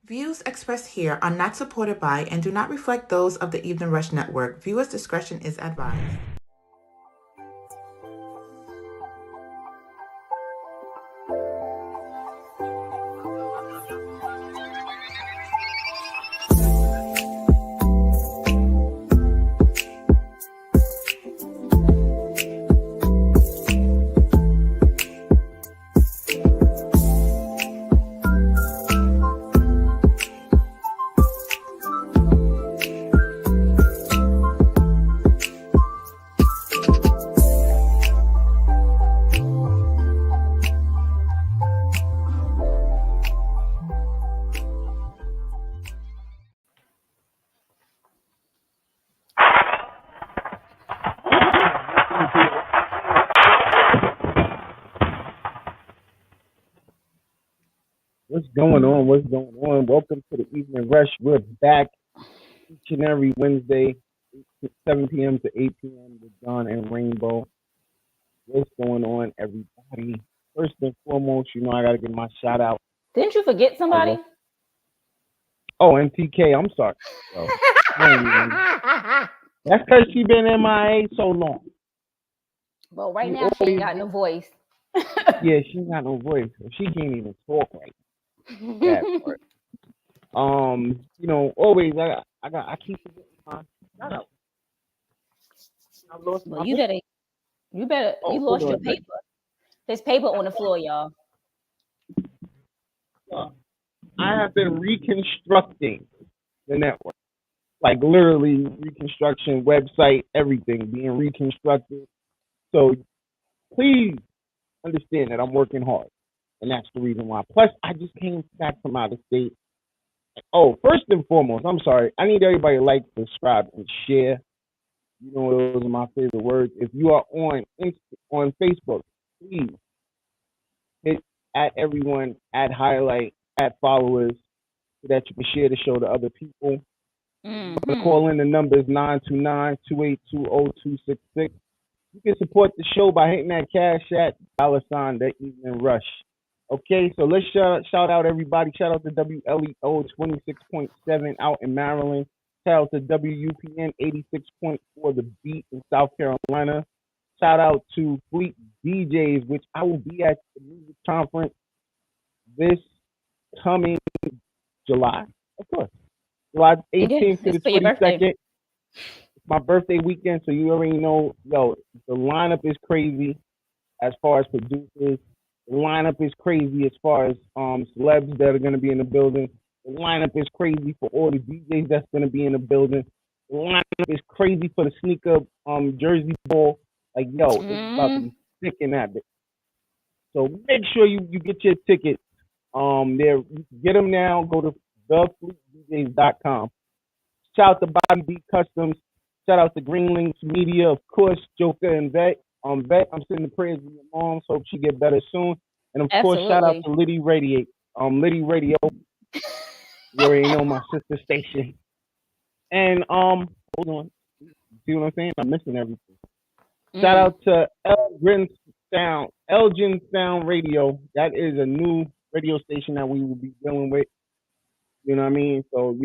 Views expressed here are not supported by and do not reflect those of the Evening Rush Network. Viewers' discretion is advised. What's going on? What's going on? Welcome to the Evening Rush. We're back each and every Wednesday, 7 p.m. to 8 p.m. with John and Rainbow. What's going on, everybody? First and foremost, I got to give my shout out. Didn't you forget somebody? Oh, MTK. I'm sorry. That's because she been MIA so long. Well, right now she ain't got no voice. Yeah, she ain't got no voice. She can't even talk right now. That part. Always I keep forgetting my shout out. Well, you lost your paper. There's paper on the floor, y'all. I have been reconstructing the network. Like literally reconstruction, website, everything being reconstructed. So please understand that I'm working hard. And that's the reason why. Plus, I just came back from out of state. Oh, first and foremost, I'm sorry. I need everybody to like, subscribe, and share. Those are my favorite words. If you are on Facebook, please hit at everyone, at highlight, at followers, so that you can share the show to other people. Mm-hmm. Call in the numbers 929-282-0266. You can support the show by hitting that cash at $ the Evening Rush. Okay, so let's shout out everybody. Shout out to WLEO 26.7 out in Maryland. Shout out to WUPN 86.4 The Beat in South Carolina. Shout out to Fleet DJs, which I will be at the music conference this coming July, of course. July 18th to the 22nd. It's my birthday weekend, so you already know, the lineup is crazy as far as producers. The lineup is crazy as far as celebs that are going to be in the building. The lineup is crazy for all the DJs that's going to be in the building. The lineup is crazy for the sneaker jersey ball. Like, it's about to be sick in that bit. So make sure you get your tickets. There, you can get them now. Go to thefleetdjs.com. Shout out to Bobby B Customs. Shout out to Green Links Media, of course, Joker and Vet. Vet, I'm sending the prayers to your mom. So hope she get better soon. And of course, shout out to Liddy Radio. Liddy Radio. You already know my sister station. And hold on. See what I'm saying? I'm missing everything. Shout out to Elgin Sound Radio. That is a new radio station that we will be dealing with. You know what I mean? So,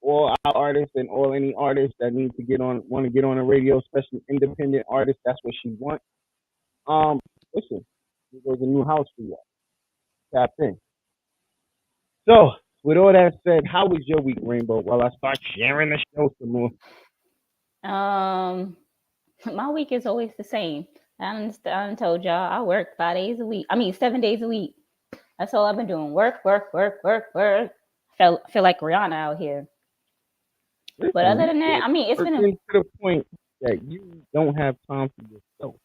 all our artists and any artists that want to get on the radio, especially independent artists, that's what she wants. Listen, there's a new house for you. Tap in. So, with all that said, how was your week, Rainbow? While I start sharing the show some more. My week is always the same. I told y'all I work 5 days a week. 7 days a week. That's all I've been doing. Work. Feel like Rihanna out here. Listen, but other than that, it's been to the point that you don't have time for yourself.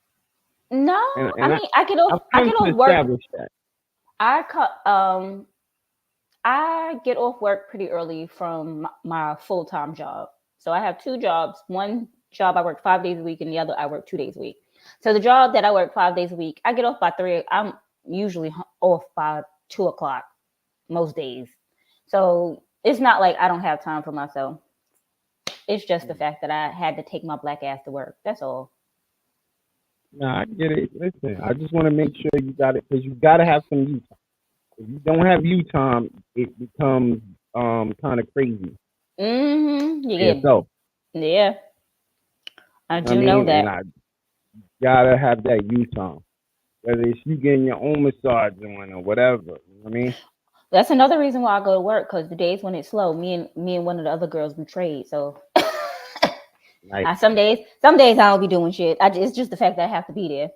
No, I get off work. That. I get off work pretty early from my full-time job. So I have two jobs. One job I work 5 days a week, and the other I work 2 days a week. So the job that I work 5 days a week, I get off by 3. I'm usually off by 2 o'clock most days. So it's not like I don't have time for myself. It's just the fact that I had to take my black ass to work. That's all. Nah, I get it. Listen, I just want to make sure you got it, because you got to have some you time. If you don't have you time, it becomes kind of crazy. Yeah. So Yeah. I I do know mean, that. and I gotta have that you time, whether it's you getting your own massage on or whatever. You know what I mean? That's another reason why I go to work, because the days when it's slow, me and one of the other girls we trade. So Like, some days I don't be doing shit. It's just the fact that I have to be there.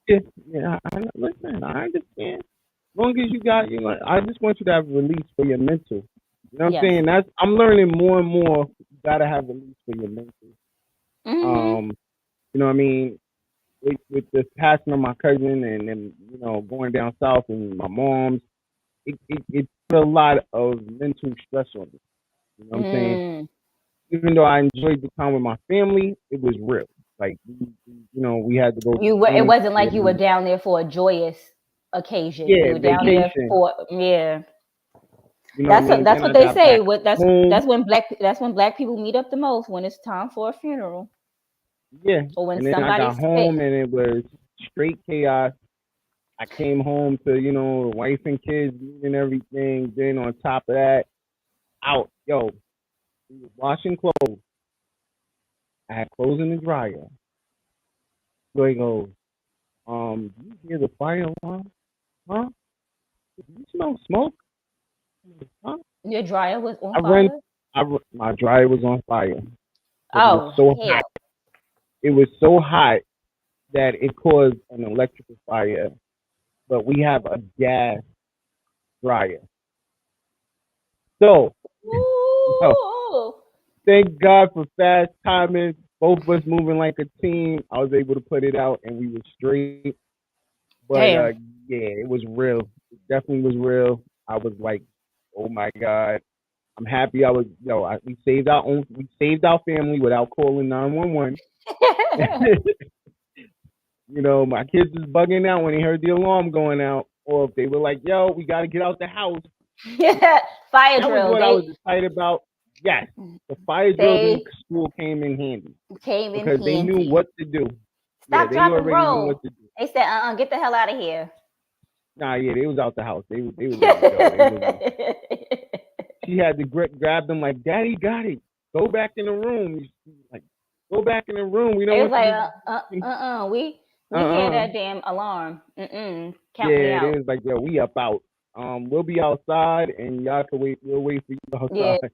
yeah, listen, I understand. As long as you got, I just want you to have release for your mental. You know what I'm Yes. saying? I'm learning more and more. You gotta have release for your mental. Hmm. Um, you know what I mean? With the passing of my cousin and then going down south and my mom's, it put a lot of mental stress on me. You know what I'm saying? Mm. Even though I enjoyed the time with my family, it was real. Like we had to go It home. wasn't like you were down there for a joyous occasion. You Yeah, were down there vacation. for, yeah. You know what I That's mean? that's Then what I they got say. back What home. that's when black people meet up the most, when it's time for a funeral Yeah, or when and then I got somebody's sick. home and it was straight chaos. I came home to wife and kids and everything. Then on top of that, out we was washing clothes. I had clothes in the dryer. So he goes, do you hear the fire alarm? Huh? Do you smell smoke? Huh? Your dryer was on I run. fire. My dryer was on fire because it was Oh so hot. hell. It was so hot that it caused an electrical fire. But we have a gas dryer. So, yo, Ooh. thank God for fast timing. Both of us moving like a team. I was able to put it out, and we were straight. But Damn. yeah, it was real. It definitely was real. I was like, oh my God. I'm happy I was. We saved our family without calling 911. My kids was bugging out when they heard the alarm going out, or if they were like, "Yo, we got to get out the house." Fire That was drill. what I was excited about. Yes, the fire drills in They school came in handy came in because they knew handy. what to do. Yeah, Stop, they drop, and already knew roll. what to do. They said, get the hell out of here. Nah, yeah, they was out the house. They was ready to go. They was. She had to grab them like, "Daddy got it. Go back in the room." Like, go back in the room. We don't They was want you like, to. we hear Uh. that damn alarm. Count me Yeah, they out. was like, "Yo, we up out. We'll be outside, and y'all can wait. We'll wait for you Yeah, outside."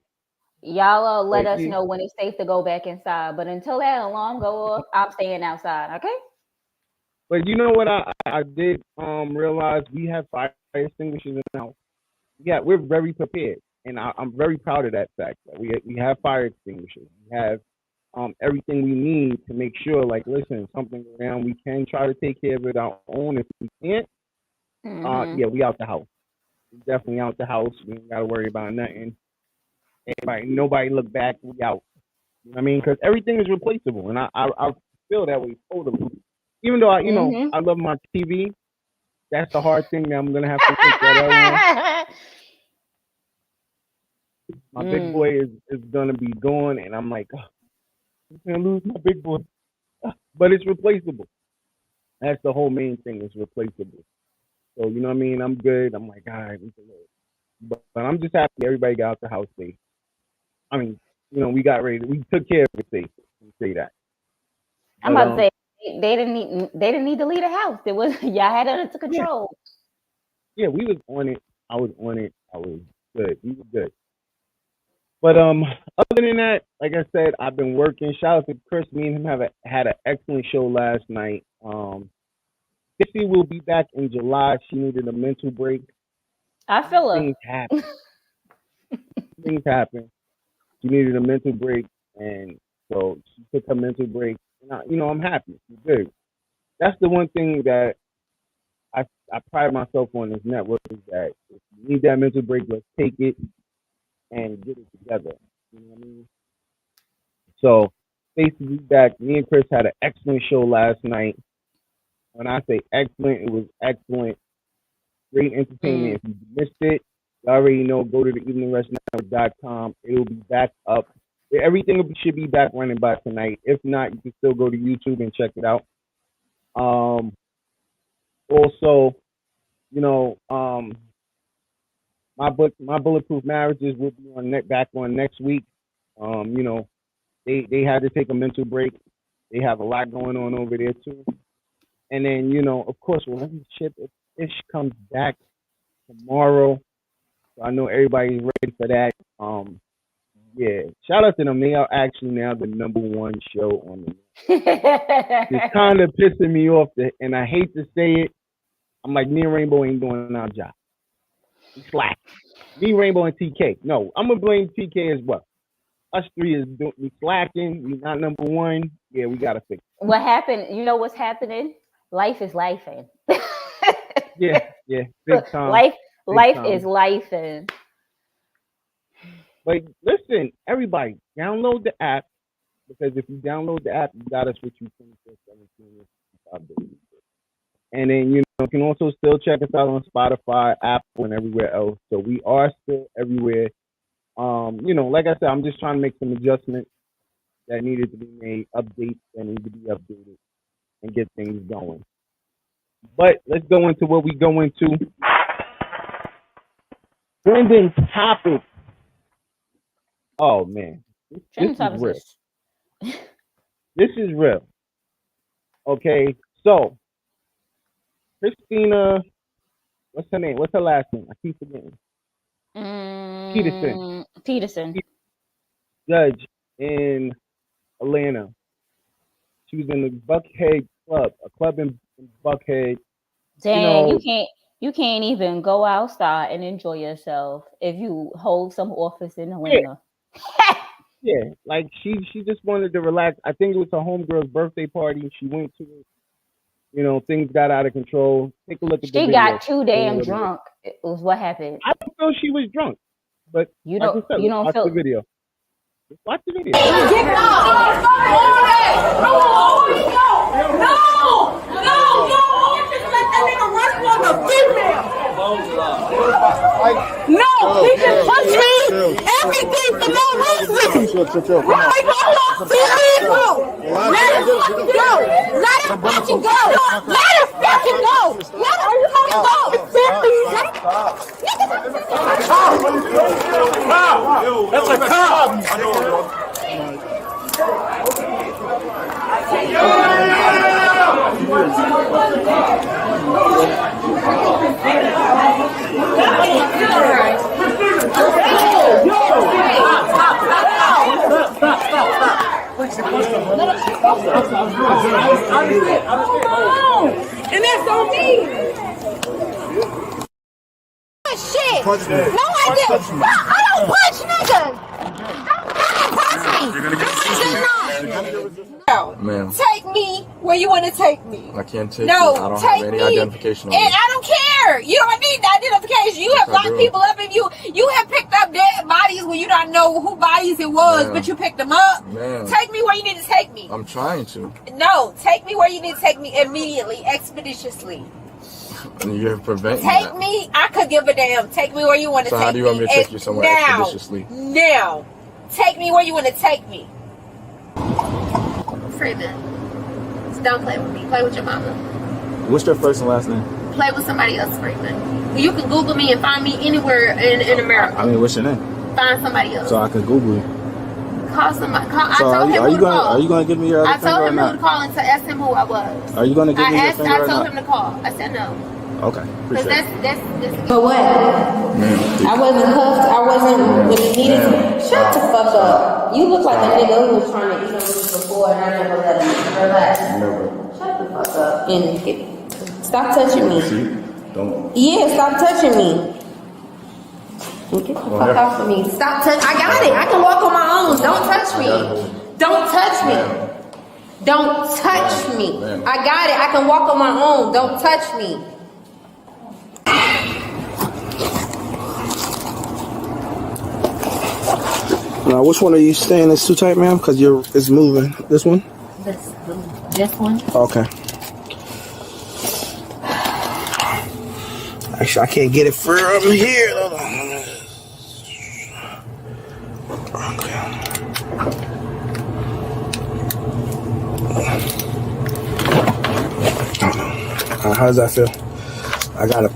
y'all let But us yeah, know when it's safe to go back inside. But until that alarm go off, I'm staying outside. Okay. but you know what I did realize we have fire extinguishers in the house. Yeah, we're very prepared, and I'm very proud of that fact that we have fire extinguishers. We have everything we need to make sure. Like, listen, if something goes down, we can try to take care of it our own. If we can't, Mm-hmm. yeah, we out the house. We definitely out the house. We ain't got to worry about nothing. Nobody look back. We out. You know what I mean? Because everything is replaceable, and I feel that way totally. Even though Mm-hmm. I love my TV, that's the hard thing that I'm gonna have to take that L on. My big Mm. boy is gonna be gone, and I'm like, oh, I'm gonna lose my big boy, but it's replaceable. That's the whole main thing. It's replaceable. So you know what I mean? I'm good. I'm like, all right, but I'm just happy everybody got out the house safe. I mean, we got ready. We took care of it safe. Let me say that. I'm But about to say they didn't need to leave the house. It was y'all had it under yeah, control. yeah, we was on it. I was on it. I was good. We was good. But other than that, like I said, I've been working. Shout out to Chris. Me and him had an excellent show last night. Dixie will be back in July. She needed a mental break. I feel her. Things happen. Things happen. She needed a mental break, and so she took her mental break. And I'm happy. She's good. That's the one thing that I I pride myself on this network is that if you need that mental break, let's take it and get it together. You know what I mean? So basically back, me and Chris had an excellent show last night. When I say excellent, it was excellent. Great Mm. entertainment. If you missed it, you already know, go to the eveningrushshow.com. It will be back up. Everything should be back running by tonight. If not, you can still go to YouTube and check it out. Also, you know, um, my bulletproof marriages will be back on next week. You know, they had to take a mental break. They have a lot going on over there too. And then, you know, of course, when Ish comes back tomorrow, so I know everybody's ready for that. Yeah, shout out to them. They are actually now the #1 show on the net. It's kind of pissing me off, and I hate to say it. I'm like, me and Rainbow ain't doing our job. We slack. Me, Rainbow, and TK. No, I'm gonna blame TK as well. Us three we slacking. We not #1. Yeah, we gotta fix it. What happened? You know what's happening? Life is lifing. yeah, big time. Life is lifing. But listen, everybody, download the app, because if you download the app, you got us with you 24/7. And then, you know, you can also still check us out on Spotify, Apple, and everywhere else. So we are still everywhere. You know, like I said, I'm just trying to make some adjustments that needed to be made, updates that need to be updated, and get things going. But let's go into what we go into. Trending topic. Oh man, this is real. This is real. Okay, so Christina, what's her name? What's her last name? I keep forgetting. Peterson. Judge in Atlanta. She was in the Buckhead Club, a club in Buckhead. Dang, you can't even go outside and enjoy yourself if you hold some office in Atlanta. Yeah, like she just wanted to relax. I think it was her homegirl's birthday party. She went to it. You know, things got out of control. Take a look at the video. She got too damn drunk. It was what happened. I don't feel she was drunk, but you don't watch the video. Just watch the video. No, he can touch me. Everything for no reason. Right, let him fucking go. Let him fucking go. Let him fucking go. Let him fucking go. That's a cop. And that's on me. Shit. No, I didn't. I don't punch niggas. Don't punch me. You're gonna get Ma'am. Take me where you want to take me. I can't take no, you. I don't take have any me. identification on And me. I don't care. You don't need identification. You have locked people up, and you have picked up dead bodies where you don't know who bodies it was, but you picked them up. Ma'am. Take me where you need to take me. I'm trying to. No, take me where you need to take me immediately, expeditiously. You have prevented Take me. I could give a damn. Take me where you want to take me. So how do you want me to take you somewhere expeditiously? Now. Take me where you want to take me. Freeman. Don't play with me. Play with your mama. What's your first and last name? Play with somebody else, Freeman. You can Google me and find me anywhere in America. I mean, what's your name? Find somebody else. So I can Google you. Call somebody. So are you going to give me your other finger or not? I told him who to call and to ask him who I was. Are you going to give me your finger or not? I told him to call. I said no. Okay. Appreciate it. That's But what? I wasn't cuffed. I wasn't when you needed to. Shut the fuck up. You look like a nigga who was trying to eat on me before and I never let him. Relax. Never. Shut the fuck up. And stop touching me. See? Don't. Yeah, stop touching me. Get the fuck off of me. Stop touching. I got it. I can walk on my own. Don't touch me. Don't touch me. Don't touch me. I got it. I can walk on my own. Don't touch me. Now, which one are you staying? It's too tight, ma'am, because it's moving. This one? This one? Okay. Actually, I can't get it from here. Hold on. How does that feel? I got it.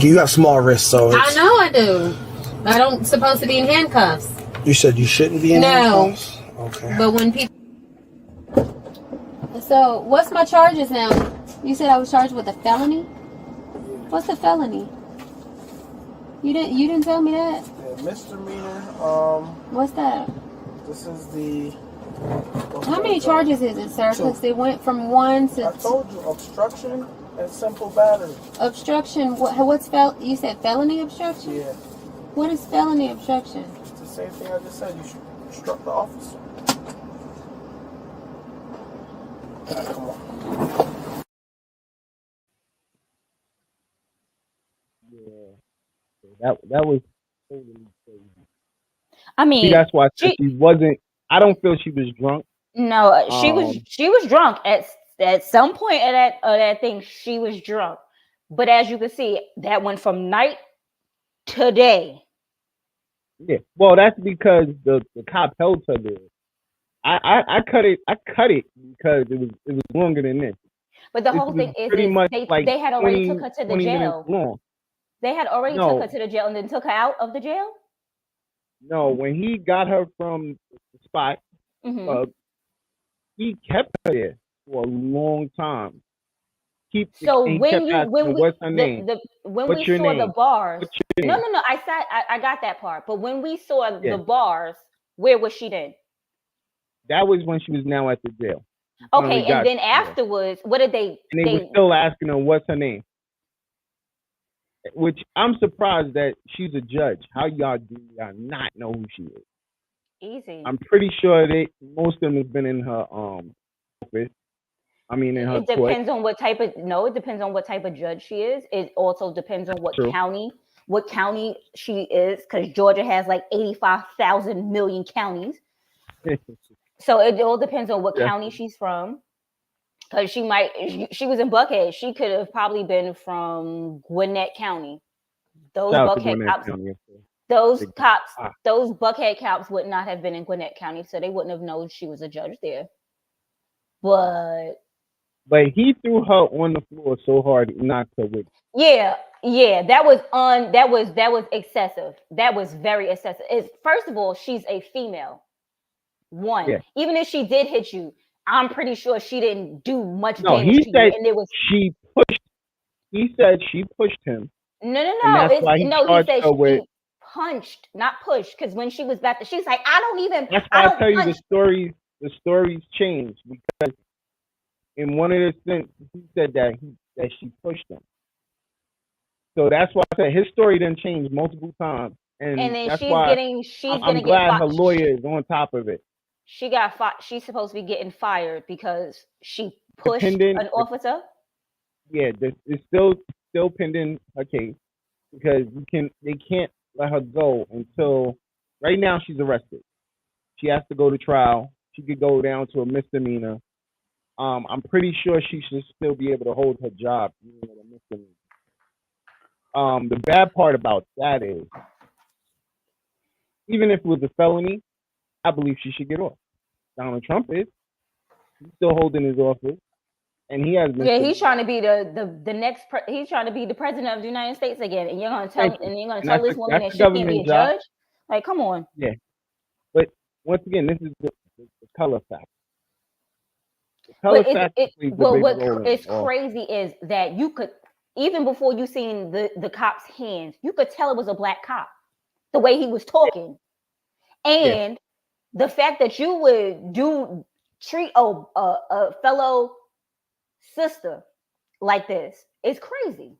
You have small wrists, so I know I do? I don't supposed to be in handcuffs. You said you shouldn't be in handcuffs? Okay. But when people... So, what's my charges now? You said I was charged with a felony? What's a felony? You didn't tell me that? Yeah, misdemeanor. What's that? This is the... How many charges is it, sir? Because they went from 1 to... I told you, obstruction and simple battery. Obstruction, you said felony obstruction? Yeah. What is felony obstruction? It's the same thing I just said. You struck the officer. Come on. Yeah. That was totally crazy. I mean, see, that's why I said she wasn't. I don't feel she was drunk. No, she was drunk at some point of that thing. She was drunk, but as you can see, that went from night to day. Yeah, well, that's because the cop held her there. I cut it because it was longer than this. But the whole thing is they had already took her to the jail. They had already took her to the jail and then took her out of the jail. No, when he got her from the spot, he kept her there for a long time. When we saw name? the bars, no, I got that part. But when we saw the bars, where was she then? That was when she was now at the jail. Okay, and then afterwards, what did they? And they were still asking her, "What's her name?" Which I'm surprised that she's a judge. How do y'all not know who she is? Easy. I'm pretty sure most of them have been in her office. I mean, in her it depends on what type of it depends on what type of judge she is. It also depends on what county she is, because Georgia has like 85,000 million counties. So it all depends on what county she's from. Because she was in Buckhead. She could have probably been from Gwinnett County. Those Buckhead cops, those Buckhead cops would not have been in Gwinnett County, so they wouldn't have known she was a judge there. But he threw her on the floor so hard he knocked her with. Yeah, that was excessive. That was very excessive. First of all, she's a female. Even if she did hit you, I'm pretty sure she didn't do much damage to you. And it was He said she pushed him. No. He said she punched, not pushed. Because when she was back there, she's like, I don't even. That's why I tell you the stories changed, because in one of the things he said that she pushed him. So that's why I said his story didn't change multiple times, and then that's I'm glad her lawyer is on top of it. She got she's supposed to be getting fired because she pushed an officer. Yeah, it's still pending her case, because they can't let her go until right now she's arrested. She has to go to trial. She could go down to a misdemeanor. I'm pretty sure she should still be able to hold her job even with a misdemeanor. The bad part about that is, even if it was a felony, I believe she should get off. Donald Trump is. He's still holding his office, and he has. He's trying to be the next. He's trying to be the president of the United States again, and you're gonna tell this woman that she can't be a judge? Like, come on. Yeah, but once again, this is the color factor. What's crazy is that you could, even before you seen the cop's hands, you could tell it was a black cop the way he was talking, and the fact that you would treat a fellow sister like this is crazy.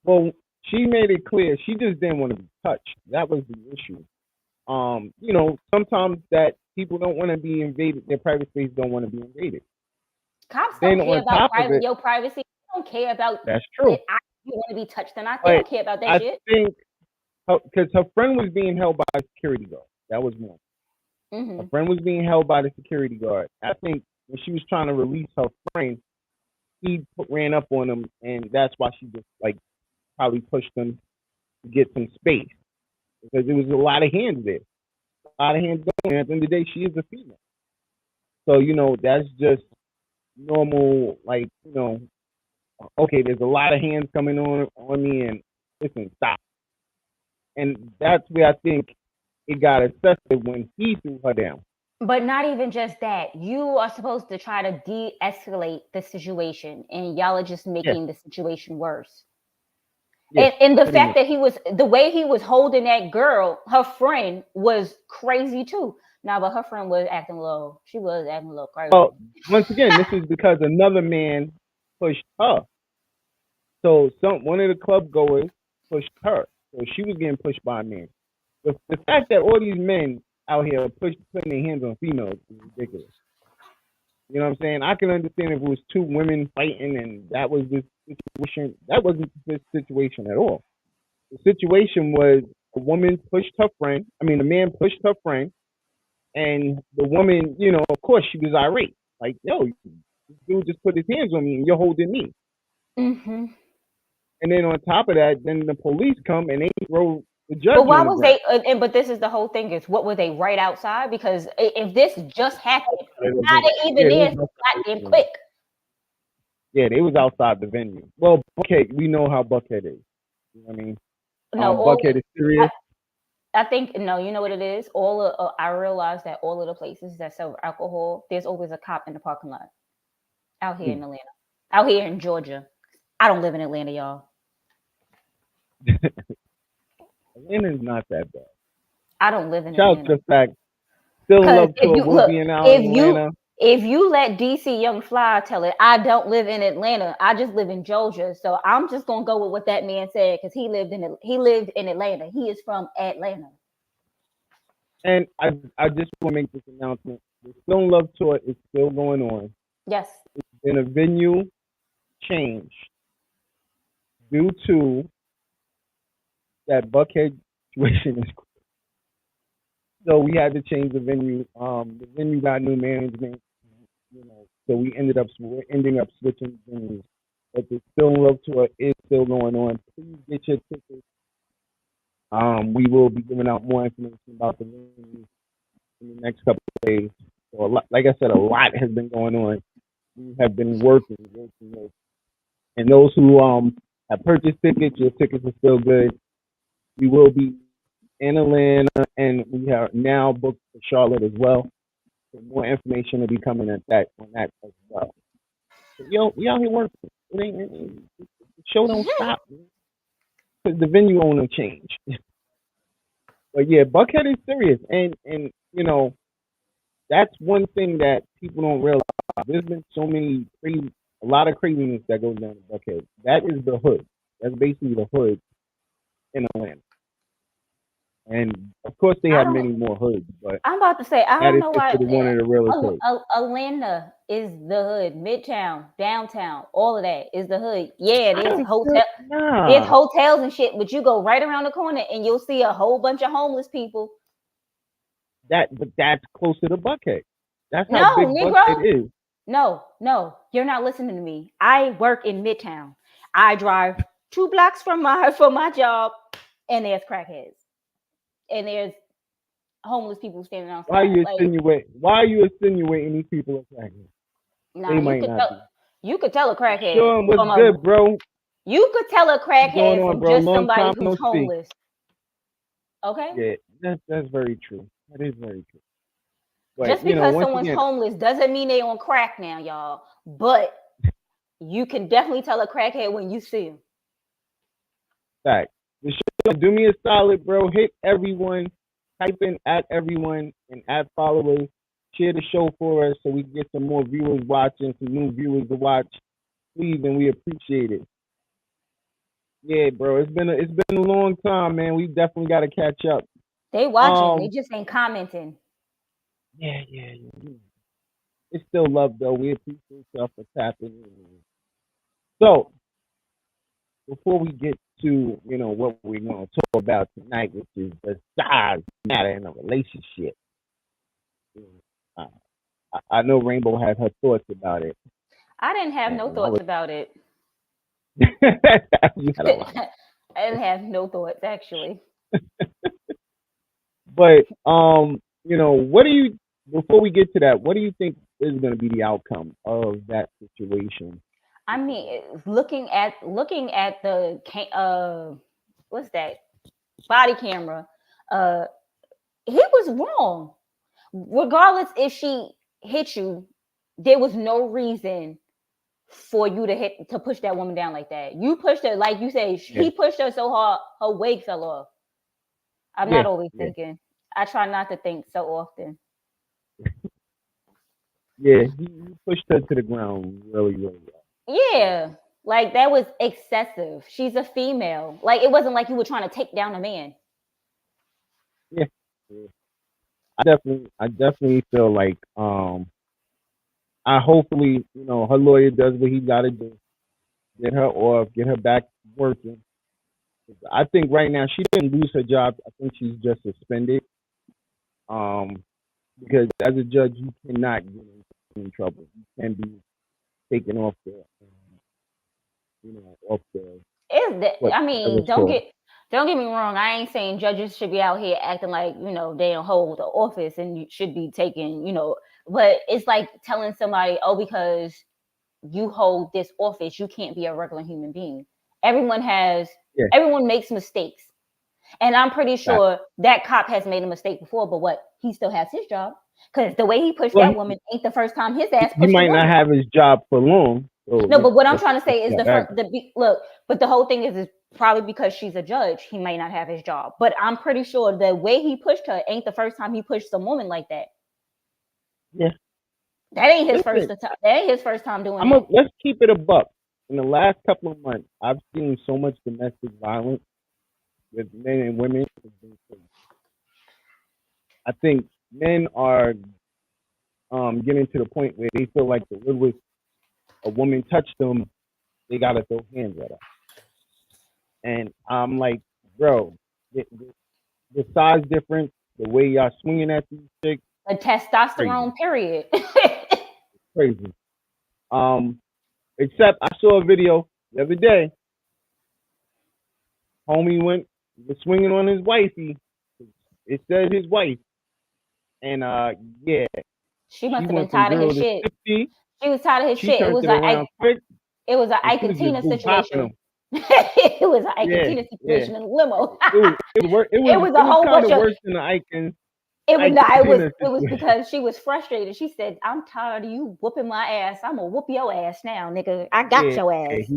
Well, she made it clear she just didn't want to be touched. That was the issue. Sometimes that people don't want to be invaded. Their private space don't want to be invaded. Cops don't care about your privacy. They don't care about. That's true. You want to be touched or not? They don't care about that shit. I think because her friend was being held by a security guard. That was one. Her friend was being held by the security guard. I think when she was trying to release her friend, he ran up on him, and that's why she just probably pushed him to get some space, because there was a lot of hands there. A lot of hands going. At the end of the day, she is a female. So, that's just normal, okay, there's a lot of hands coming on me, and listen, stop. And that's where I think it got excessive when he threw her down. But not even just that. You are supposed to try to de-escalate the situation, and y'all are just making the situation worse. And the fact that the way he was holding that girl, her friend, was crazy too. Now, but her friend was acting low. She was acting a little crazy. Well, once again, this is because another man pushed her. So one of the club goers pushed her. So she was getting pushed by a man. The fact that all these men out here putting their hands on females is ridiculous. You know what I'm saying? I can understand if it was two women fighting and that was the situation. That wasn't the situation at all. The situation was a woman pushed her friend. I mean, the man pushed her friend, and the woman, you know, of course, she was irate. Like, yo, this dude just put his hands on me, and you're holding me. Mm-hmm. And then on top of that, then the police come and they throw the judge. But why was they? But this is the whole thing: is what were they right outside? Because if this just happened, how they even there so goddamn quick? Yeah, they was outside the venue. Well, Buckhead, we know how Buckhead is. You know what I mean? No, Buckhead is serious. I think no. You know what it is? I realize that all of the places that sell alcohol, there's always a cop in the parking lot. Out here in Atlanta, out here in Georgia. I don't live in Atlanta, y'all. Atlanta's not that bad. I don't live in Shout Atlanta. out to the fact, Still Love Tour will be in Atlanta. If you let DC Young Fly tell it, I don't live in Atlanta. I just live in Georgia. So I'm just gonna go with what that man said because he lived in Atlanta. He is from Atlanta. And I just want to make this announcement: the Still Love Tour is still going on. Yes. It's been a venue change due to that Buckhead situation. So we had to change the venue. The venue got new management, you know. So we're ending up switching venues. But the Still Love Tour is still going on. Please get your tickets. We will be giving out more information about the venue in the next couple of days. So like I said, a lot has been going on. We have been working. And those who have purchased tickets, your tickets are still good. We will be in Atlanta, and we are now booked for Charlotte as well. So more information will be coming on that as well. So, we out here working. The show don't stop because the venue owner changed. But yeah, Buckhead is serious, and you know, that's one thing that people don't realize. There's been a lot of craziness that goes down in Buckhead. That is the hood. That's basically the hood in Atlanta. And of course, they have many more hoods, but I'm about to say I don't know why one of the realest hoods. Atlanta is the hood, Midtown, downtown, all of that is the hood. Yeah, there's there's hotels and shit, but you go right around the corner and you'll see a whole bunch of homeless people. But that's closer to Buckhead. That's how big Buckhead is. No, you're not listening to me. I work in Midtown. I drive 2 blocks from my job, and there's crackheads. And there's homeless people standing outside. Why are you insinuating these people are crackheads? Nah, you could tell a crackhead. Shone, what's good, bro? You could tell a crackhead from just somebody who's homeless. Okay? Yeah, that's very true. That is very true. But, just because someone's homeless doesn't mean they on crack now, y'all. But you can definitely tell a crackhead when you see him. Fact. Do me a solid, bro. Hit everyone. Type in at everyone and at followers. Share the show for us so we can get some more viewers watching, some new viewers to watch. Please, and we appreciate it. Yeah, bro. It's been a long time, man. We definitely got to catch up. They watching. They just ain't commenting. Yeah. It's still love, though. We appreciate y'all for tapping in. So, before we get to, you know, what we want to talk about tonight, which is the size matter in a relationship. I know Rainbow had her thoughts about it. I didn't have no thoughts about it. You had a lot. I didn't have no thoughts, actually. But, you know, before we get to that, what do you think is going to be the outcome of that situation? I mean, looking at the what's that? body camera, he was wrong. Regardless if she hit you, there was no reason for you to push that woman down like that. You pushed her, like you say, he pushed her so hard, her wig fell off. I'm not always thinking. I try not to think so often. Yeah, he pushed her to the ground really, really well. Yeah, like that was excessive. She's a female. Like it wasn't like you were trying to take down a man. Yeah. I definitely feel like I hopefully, her lawyer does what he gotta do. Get her off, get her back working. I think right now she didn't lose her job. I think she's just suspended. Because as a judge you cannot get in trouble. You can be taken off the off the I mean, don't get me wrong. I ain't saying judges should be out here acting like, they don't hold the office and you should be taking, but it's like telling somebody, oh, because you hold this office, you can't be a regular human being. Everyone makes mistakes. And I'm pretty sure that cop has made a mistake before, but he still has his job. Because the way he pushed that woman ain't the first time his ass pushed. He might not have his job for long. So no, but what I'm trying to say is but the whole thing is probably because she's a judge, he may not have his job. But I'm pretty sure the way he pushed her ain't the first time he pushed some woman like that. Yeah. That ain't his first time. That ain't his first time doing it. Let's keep it a buck. In the last couple of months, I've seen so much domestic violence with men and women. I think men are getting to the point where they feel like the littlest a woman touched them, they gotta throw hands at her. And I'm like, bro, the size difference, the way y'all swinging at these chicks, a testosterone period. Crazy. Except I saw a video the other day. Homie was swinging on his wifey. It said his wife. And she must have been tired of his shit. 50. She was tired of his shit. It was an Ike and Tina situation. It was an Ike and Tina situation in a limo. It was a whole bunch of worse than the Ike and it was because she was frustrated. She said, "I'm tired of you whooping my ass. I'm gonna whoop your ass now, nigga. I got your ass."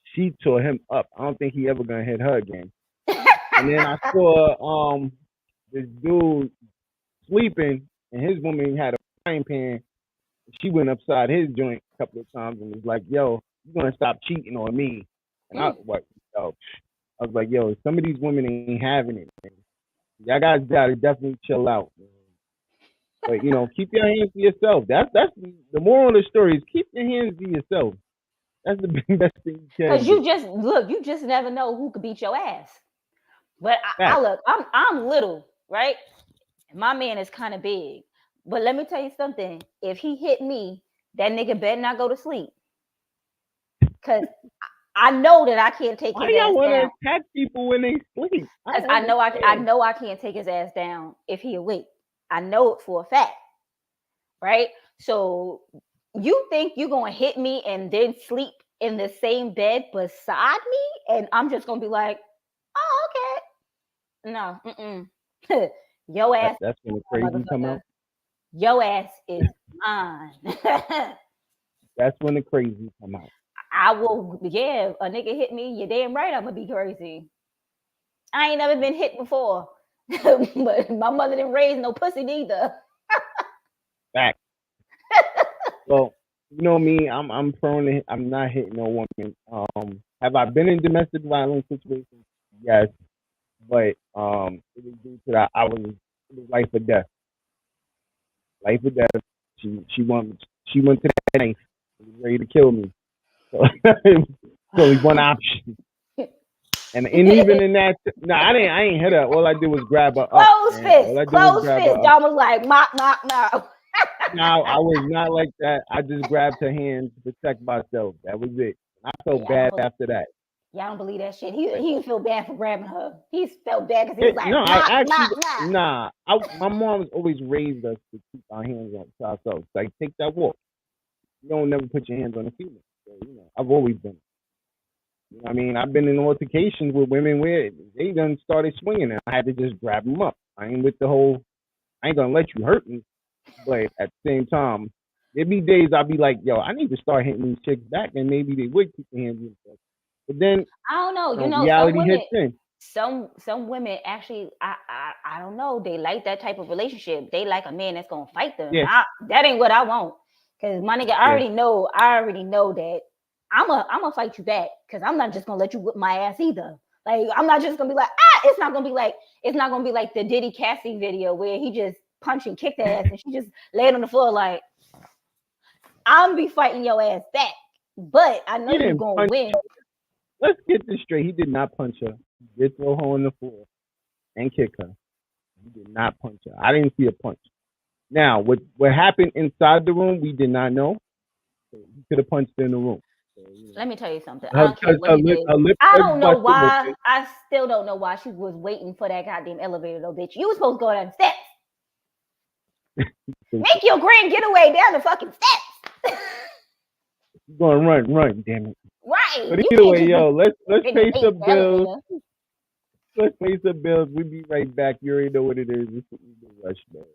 She tore him up. I don't think he ever gonna hit her again. And then I saw this dude sleeping, and his woman had a frying pan. She went upside his joint a couple of times and was like, "Yo, you gonna stop cheating on me?" And I was like, "Yo, some of these women ain't having it, man. Y'all guys gotta definitely chill out, man. But keep your hands to yourself. That's the moral of the story is keep your hands to yourself. That's the best thing you can. Because you just never know who could beat your ass. But I'm little, right? My man is kind of big. But let me tell you something. If he hit me, that nigga better not go to sleep. Because I know that I can't take his ass down. Why y'all want to attack people when they sleep? I know I can't take his ass down if he awake. I know it for a fact. Right? So you think you're going to hit me and then sleep in the same bed beside me? And I'm just going to be like, oh, okay. No, Your ass. That's when the crazy come out. Your ass is mine. That's when the crazy come out. I will, a nigga hit me, you're damn right I'm gonna be crazy. I ain't never been hit before. But my mother didn't raise no pussy neither. Fact. Well, me, I'm prone to I'm not hitting no woman. Have I been in domestic violence situations? Yes. But it was due to that it was life or death. Life or death. She went to that knife. She was ready to kill me. So it's only one option. And even in that, I ain't hit her. All I did was grab her up. Close fist. Y'all was like, knock. No, I was not like that. I just grabbed her hand to protect myself. That was it. I felt bad after that. Y'all don't believe that shit. He didn't feel bad for grabbing her. He felt bad because he was like, nah. My mom has always raised us to keep our hands on ourselves. Like, take that walk. You don't never put your hands on a female. So, I've always been. You know what I mean? I've been in altercations with women where they done started swinging and I had to just grab them up. I ain't with the whole, I ain't gonna let you hurt me. But at the same time, there be days I'll be like, yo, I need to start hitting these chicks back and maybe they would keep their hands in stuff. But then, I don't know. You know, reality hits in. Some women actually, I don't know. They like that type of relationship. They like a man that's gonna fight them. Yeah. That ain't what I want. Cause my nigga, I already know that I'm a fight you back. Cause I'm not just gonna let you whip my ass either. Like I'm not just gonna be like, it's not gonna be like the Diddy Cassie video where he just punched and kicked her ass and she just laid on the floor like, I'm be fighting your ass back. But I know you're gonna win. Let's get this straight. He did not punch her. He did throw her on the floor and kick her. He did not punch her. I didn't see a punch. Now, what happened inside the room, we did not know. So he could have punched her in the room. So, let me tell you something. I don't care what he did. I don't know why. I still don't know why she was waiting for that goddamn elevator, though, bitch. You was supposed to go down the steps. Make your grand getaway down the fucking steps. You're gonna run, damn it. Right. But either way, yo, let's pay some bills. Let's pay some bills. We'll be right back. You already know what it is. It's the Evening Rush, man.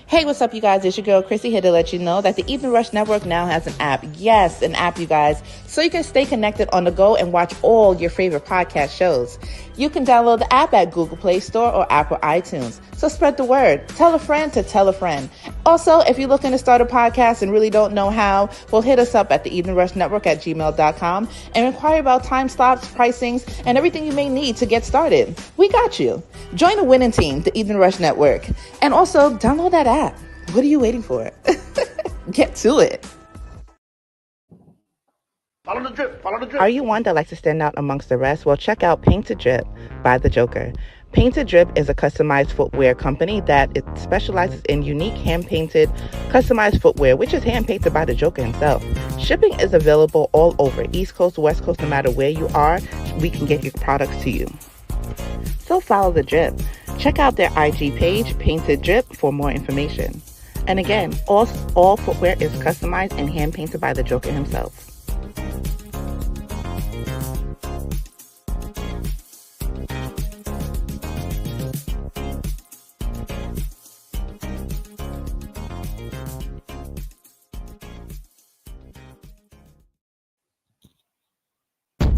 Hey, what's up, you guys? It's your girl, Chrissy, here to let you know that the Evening Rush Network now has an app. Yes, an app, you guys. So you can stay connected on the go and watch all your favorite podcast shows. You can download the app at Google Play Store or Apple iTunes. So spread the word. Tell a friend to tell a friend. Also, if you're looking to start a podcast and really don't know how, well, hit us up at the Evening Rush Network at gmail.com and inquire about time slots, pricings, and everything you may need to get started. We got you. Join the winning team, the Evening Rush Network. And also, download that app. What are you waiting for? Get to it. Follow the drip. Follow the drip. Are you one that likes to stand out amongst the rest? Well, check out Painted Drip by The Joker. Painted Drip is a customized footwear company that it specializes in unique hand-painted, customized footwear, which is hand-painted by The Joker himself. Shipping is available all over, East Coast, West Coast, no matter where you are, we can get your products to you. So follow The Drip. Check out their IG page, Painted Drip, for more information. And again, all footwear is customized and hand-painted by The Joker himself.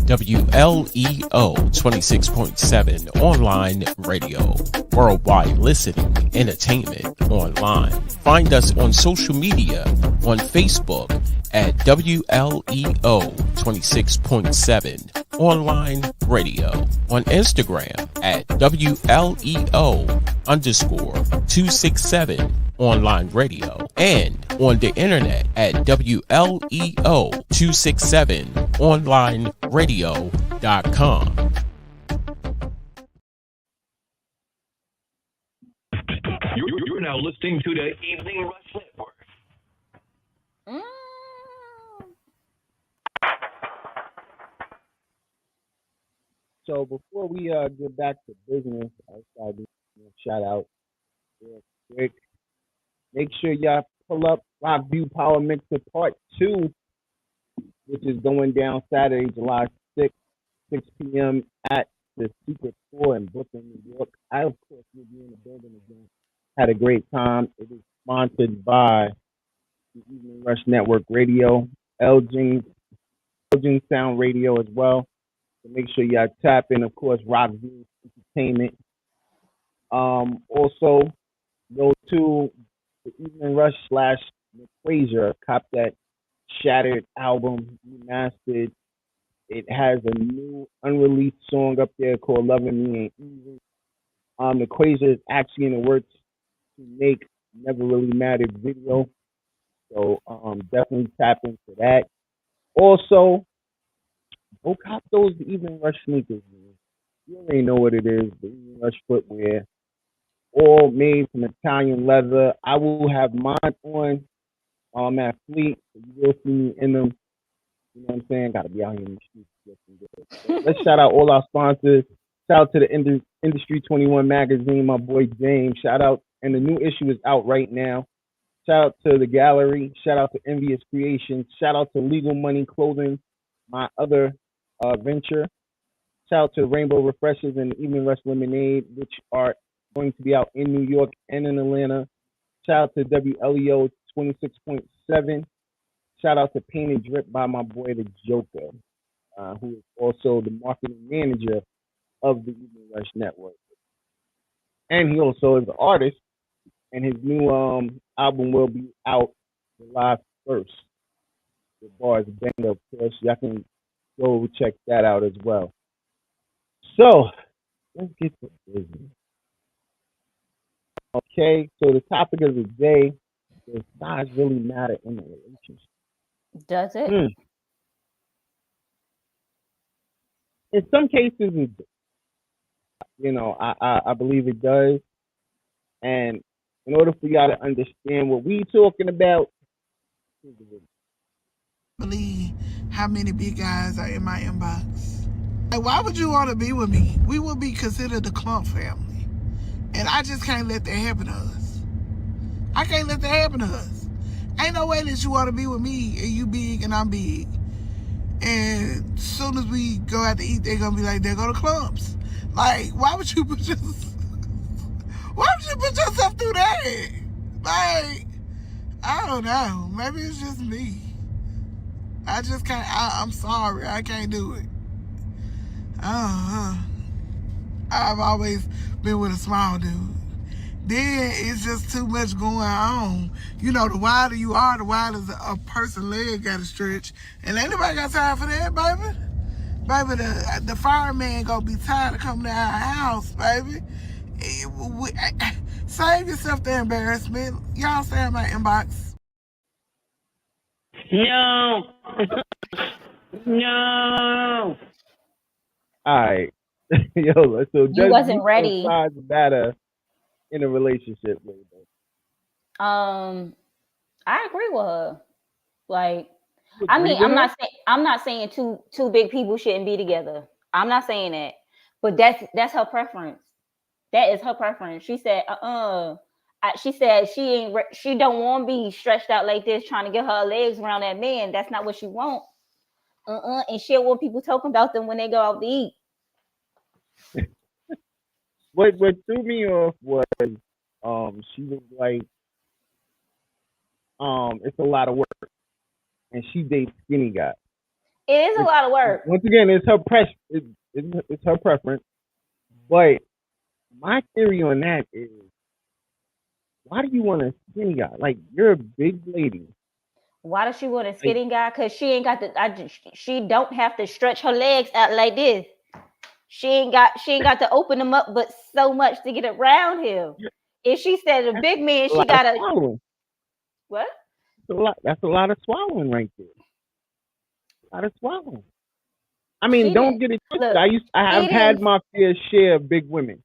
WLEO 26.7 online radio. Worldwide listening, entertainment online. Find us on social media on Facebook at WLEO 26.7 online radio. On Instagram at WLEO_267 online radio. And on the internet at WLEO267onlineradio.com. You're now listening to the Evening Rush Network. So before we get back to business, I started shout out real quick. Make sure y'all pull up Rock View Power Mixer Part 2, which is going down Saturday, July 6th, 6 p.m. at the Ziporah in Brooklyn, New York. I, of course, will be in the building again. Had a great time. It is sponsored by the Evening Rush Network Radio, Elgin Sound Radio as well. So make sure y'all tap in, of course, Rock View Entertainment. Also, go to the Evening Rush /McQuasia. Cop that Shattered album, remastered. It has a new unreleased song up there called Loving Me Ain't Easy. McQuasia is actually in the works to make Never Really Mattered video. So definitely tap into that. Also, go cop those Evening Rush sneakers, man. You already know what it is, the Evening Rush footwear. All made from Italian leather. I will have mine on at Fleet, so you will see me in them. You know what I'm saying? Got to be out here in the streets. So let's shout out all our sponsors. Shout out to the Industry 21 magazine, my boy James. Shout out, and the new issue is out right now. Shout out to the gallery. Shout out to Envious Creations. Shout out to Legal Money Clothing, my other venture. Shout out to Rainbow Refreshers and Evening Rush Lemonade, which are going to be out in New York and in Atlanta. Shout out to WLEO 26.7. Shout out to Paint and Drip by my boy the Joker, who is also the marketing manager of the Evening Rush Network. And he also is an artist, and his new album will be out July 1st. The bars bang, of course. Y'all can go check that out as well. So, let's get to business. Okay, so the topic of the day, does size really matter in a relationship? Does it? In some cases, I believe it does. And in order for y'all to understand what we talking about, believe how many big guys are in my inbox. Like, why would you want to be with me? We would be considered the Clump family. And I just can't let that happen to us. I can't let that happen to us. Ain't no way that you want to be with me and you big and I'm big. And as soon as we go out to eat, they're going to be like, there go the Clumps. Like, why would you put yourself through that? Like, I don't know. Maybe it's just me. I just can't. I'm sorry. I can't do it. I've always been with a small dude. Then it's just too much going on. You know, the wider you are, the wider a person's leg got to stretch. And ain't nobody got time for that, baby. Baby, the fireman gonna be tired of coming to our house, baby. Save yourself the embarrassment. Y'all stay in my inbox. No. No. All right. Yo, so you wasn't ready. Size matter in a relationship, baby? I agree with her. Like, I mean, I'm not saying two big people shouldn't be together. I'm not saying that, but that's her preference. That is her preference. She said, she said she don't want to be stretched out like this, trying to get her legs around that man. That's not what she want. And she want people talking about them when they go out to eat. What threw me off was, she was like, it's a lot of work, and she dates skinny guys. It is a lot of work. Once again, it's her it's her preference. But my theory on that is, why do you want a skinny guy? Like, you're a big lady. Why does she want a skinny guy? Because she ain't got she don't have to stretch her legs out like this. She ain't got to open them up but so much to get around him. If she said a big man, she gotta swallow. What? That's a lot of swallowing right there. A lot of swallowing. I mean, don't get it twisted. I've had my fair share of big women.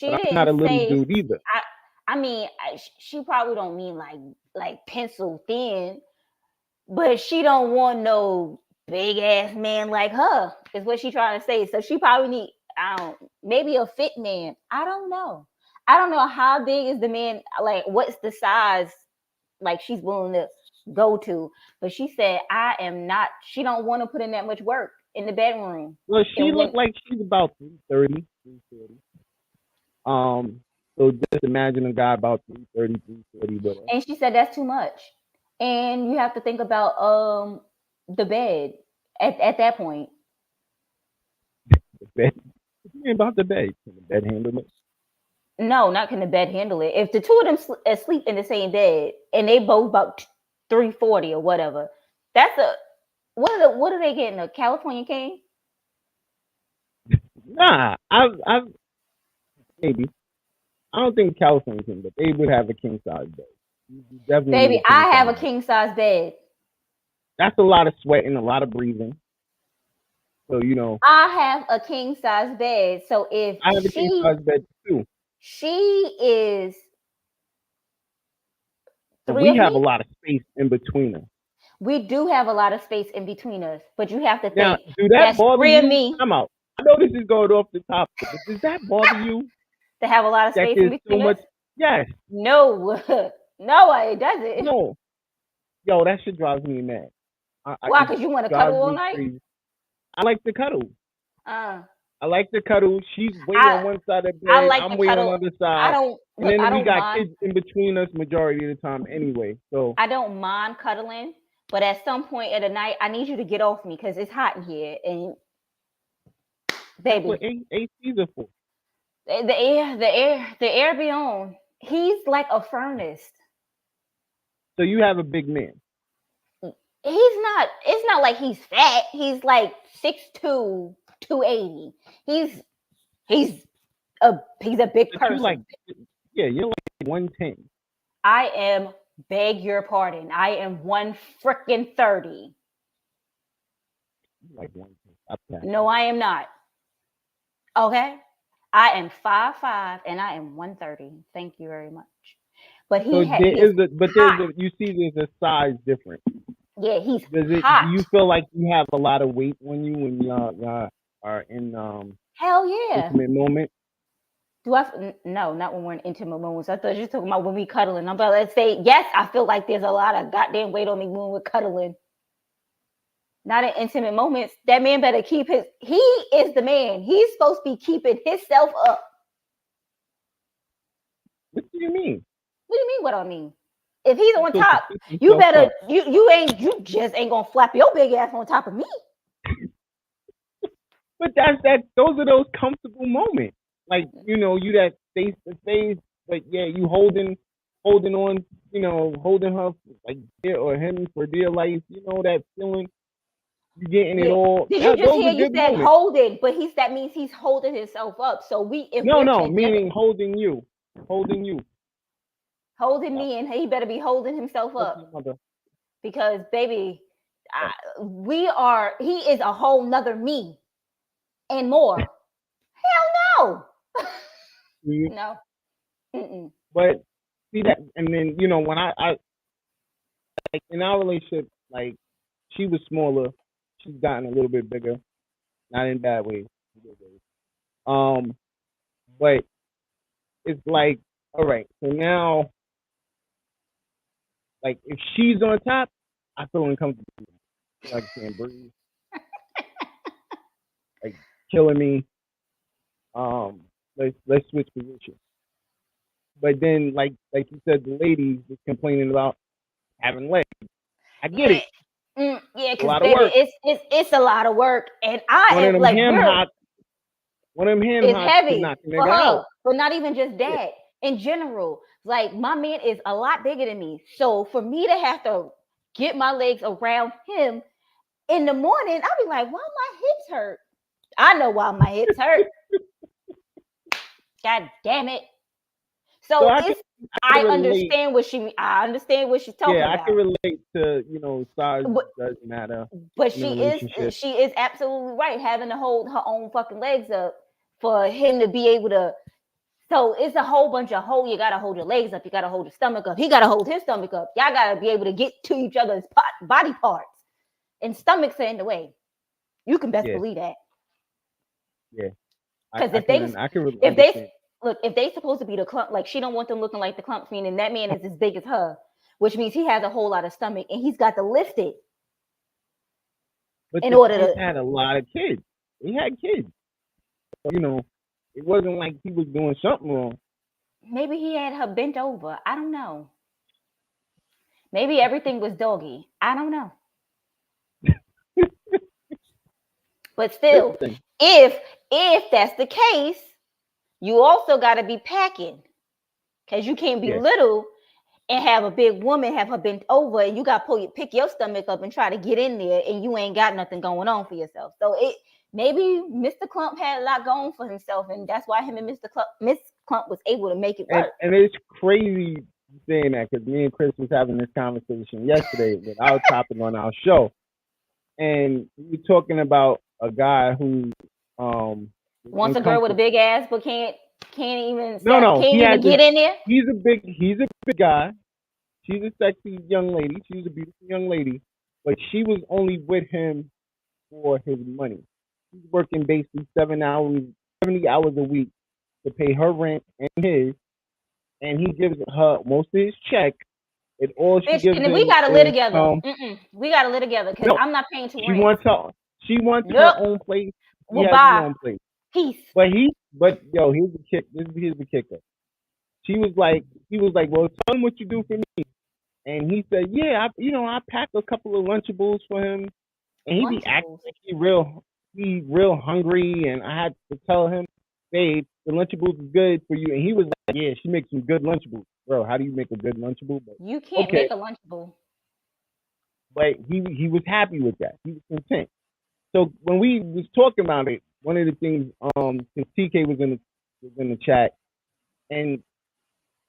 But I'm not a little dude either. I mean, she probably don't mean like pencil thin, but she don't want no big ass man like her, is what she trying to say. So she probably need, maybe a fit man. I don't know how big is the man, like what's the size like she's willing to go to. But she said she don't want to put in that much work in the bedroom. Well, she looked like she's about 330, 340. So just imagine a guy about 330, 340, whatever. And she said that's too much. And you have to think about the bed at that point. The bed? What do you mean about the bed? Can the bed handle it? No, not can the bed handle it. If the two of them sleep in the same bed and they both about 340 or whatever, that's what are they getting, a California king? Nah, I've maybe. I don't think California king, but they would have a king size bed. Baby, I have a king size bed. That's a lot of sweating, a lot of breathing. So, I have a king size bed. So if I have a king size bed too. She is. We have a lot of space in between us. We do have a lot of space in between us, but you have to think. Now, do that bother you? I'm out. I know this is going off the top, but does that bother you? To have a lot of space in between us? Yes. No. No, it doesn't. No. Yo, that shit drives me mad. Why? Because you want to cuddle all night? Crazy. I like the cuddle. I like the cuddle. She's way on one side of the bed. I'm way on the other side. And then we got kids in between us majority of the time anyway. So I don't mind cuddling, but at some point of the night, I need you to get off me because it's hot in here. And baby, that's what ACs are for. The air be on. He's like a furnace. So you have a big man. He's not. It's not like he's fat. He's like 6'2", 280. He's a big person. You're like 110. I am. Beg your pardon. I am 130. Like 110. No, I am not. Okay, I am 5'5" and I am 130. Thank you very much. But you see there's a size difference. Yeah, he's hot. Do you feel like you have a lot of weight on you when y'all are in hell yeah intimate moment? No, not when we're in intimate moments. I thought you were talking about when we cuddling. I'm about to say yes. I feel like there's a lot of goddamn weight on me when we're cuddling. Not in intimate moments. That man better keep his. He is the man. He's supposed to be keeping himself up. What do you mean? What do you mean? What I mean? If he's on top, you better. You just ain't gonna flap your big ass on top of me. But those are those comfortable moments. Like, you that face to face, but yeah, you holding on, holding her like dear or him for dear life, that feeling. You getting it all. Did you just hear you said moments. Holding, but that means he's holding himself up. So meaning holding you. Holding me, and he better be holding himself up. Because baby, he is a whole nother me and more. Hell no. No. Mm-mm. But see that, and then when I like in our relationship, like she was smaller, she's gotten a little bit bigger, not in bad ways. But it's like, all right, so now, like if she's on top, I feel uncomfortable. Like I can't breathe, like killing me. Let's switch positions. But then, like you said, the ladies was complaining about having legs. I get it. Yeah, because baby, it's a lot of work, and one of them hand is heavy for her. But not even just that. Yeah. In general, like my man is a lot bigger than me, so for me to have to get my legs around him in the morning, I'll be like, "Why my hips hurt?" I know why my hips hurt. God damn it! So I understand what she's talking about. Yeah, I can relate to size doesn't matter. But she is absolutely right, having to hold her own fucking legs up for him to be able to. So it's a whole bunch of you gotta hold your legs up, you gotta hold your stomach up, he gotta hold his stomach up. Y'all gotta be able to get to each other's body parts, and stomachs are in the way. You can best believe that. Yeah. Because if they supposed to be the clump, like she don't want them looking like the clumps, meaning that man is as big as her, which means he has a whole lot of stomach and he's got to lift it. But he had a lot of kids. He had kids. So, it wasn't like he was doing something wrong. Maybe he had her bent over. I don't know. Maybe everything was doggy. I don't know. But still, if that's the case, you also got to be packing, because you can't be little and have a big woman have her bent over, and you got to pick your stomach up and try to get in there, and you ain't got nothing going on for yourself. So maybe Mr. Clump had a lot going for himself, and that's why him and Miss Clump was able to make it work. And it's crazy saying that, because me and Chris was having this conversation yesterday with our topic on our show, and we were talking about a guy who wants a girl with a big ass, but can't even get in there. He's a big guy. She's a sexy young lady. She's a beautiful young lady, but she was only with him for his money. He's working basically 70 hours a week to pay her rent and his, and he gives her most of his check. We gotta live together. We gotta live together, because I'm not paying to rent. She wants her own place. He has his own place. Peace. But here's the kick. Here's the kicker. He was like, well, tell him what you do for me. And he said, yeah, I pack a couple of Lunchables for him. And he be acting like he real hungry. And I had to tell him, babe, the Lunchables is good for you. And he was like, yeah, she makes some good Lunchables. Bro, how do you make a good Lunchable? But, you can't make a Lunchable. But he was happy with that. He was content. So when we was talking about it, one of the things, since TK was in the chat, and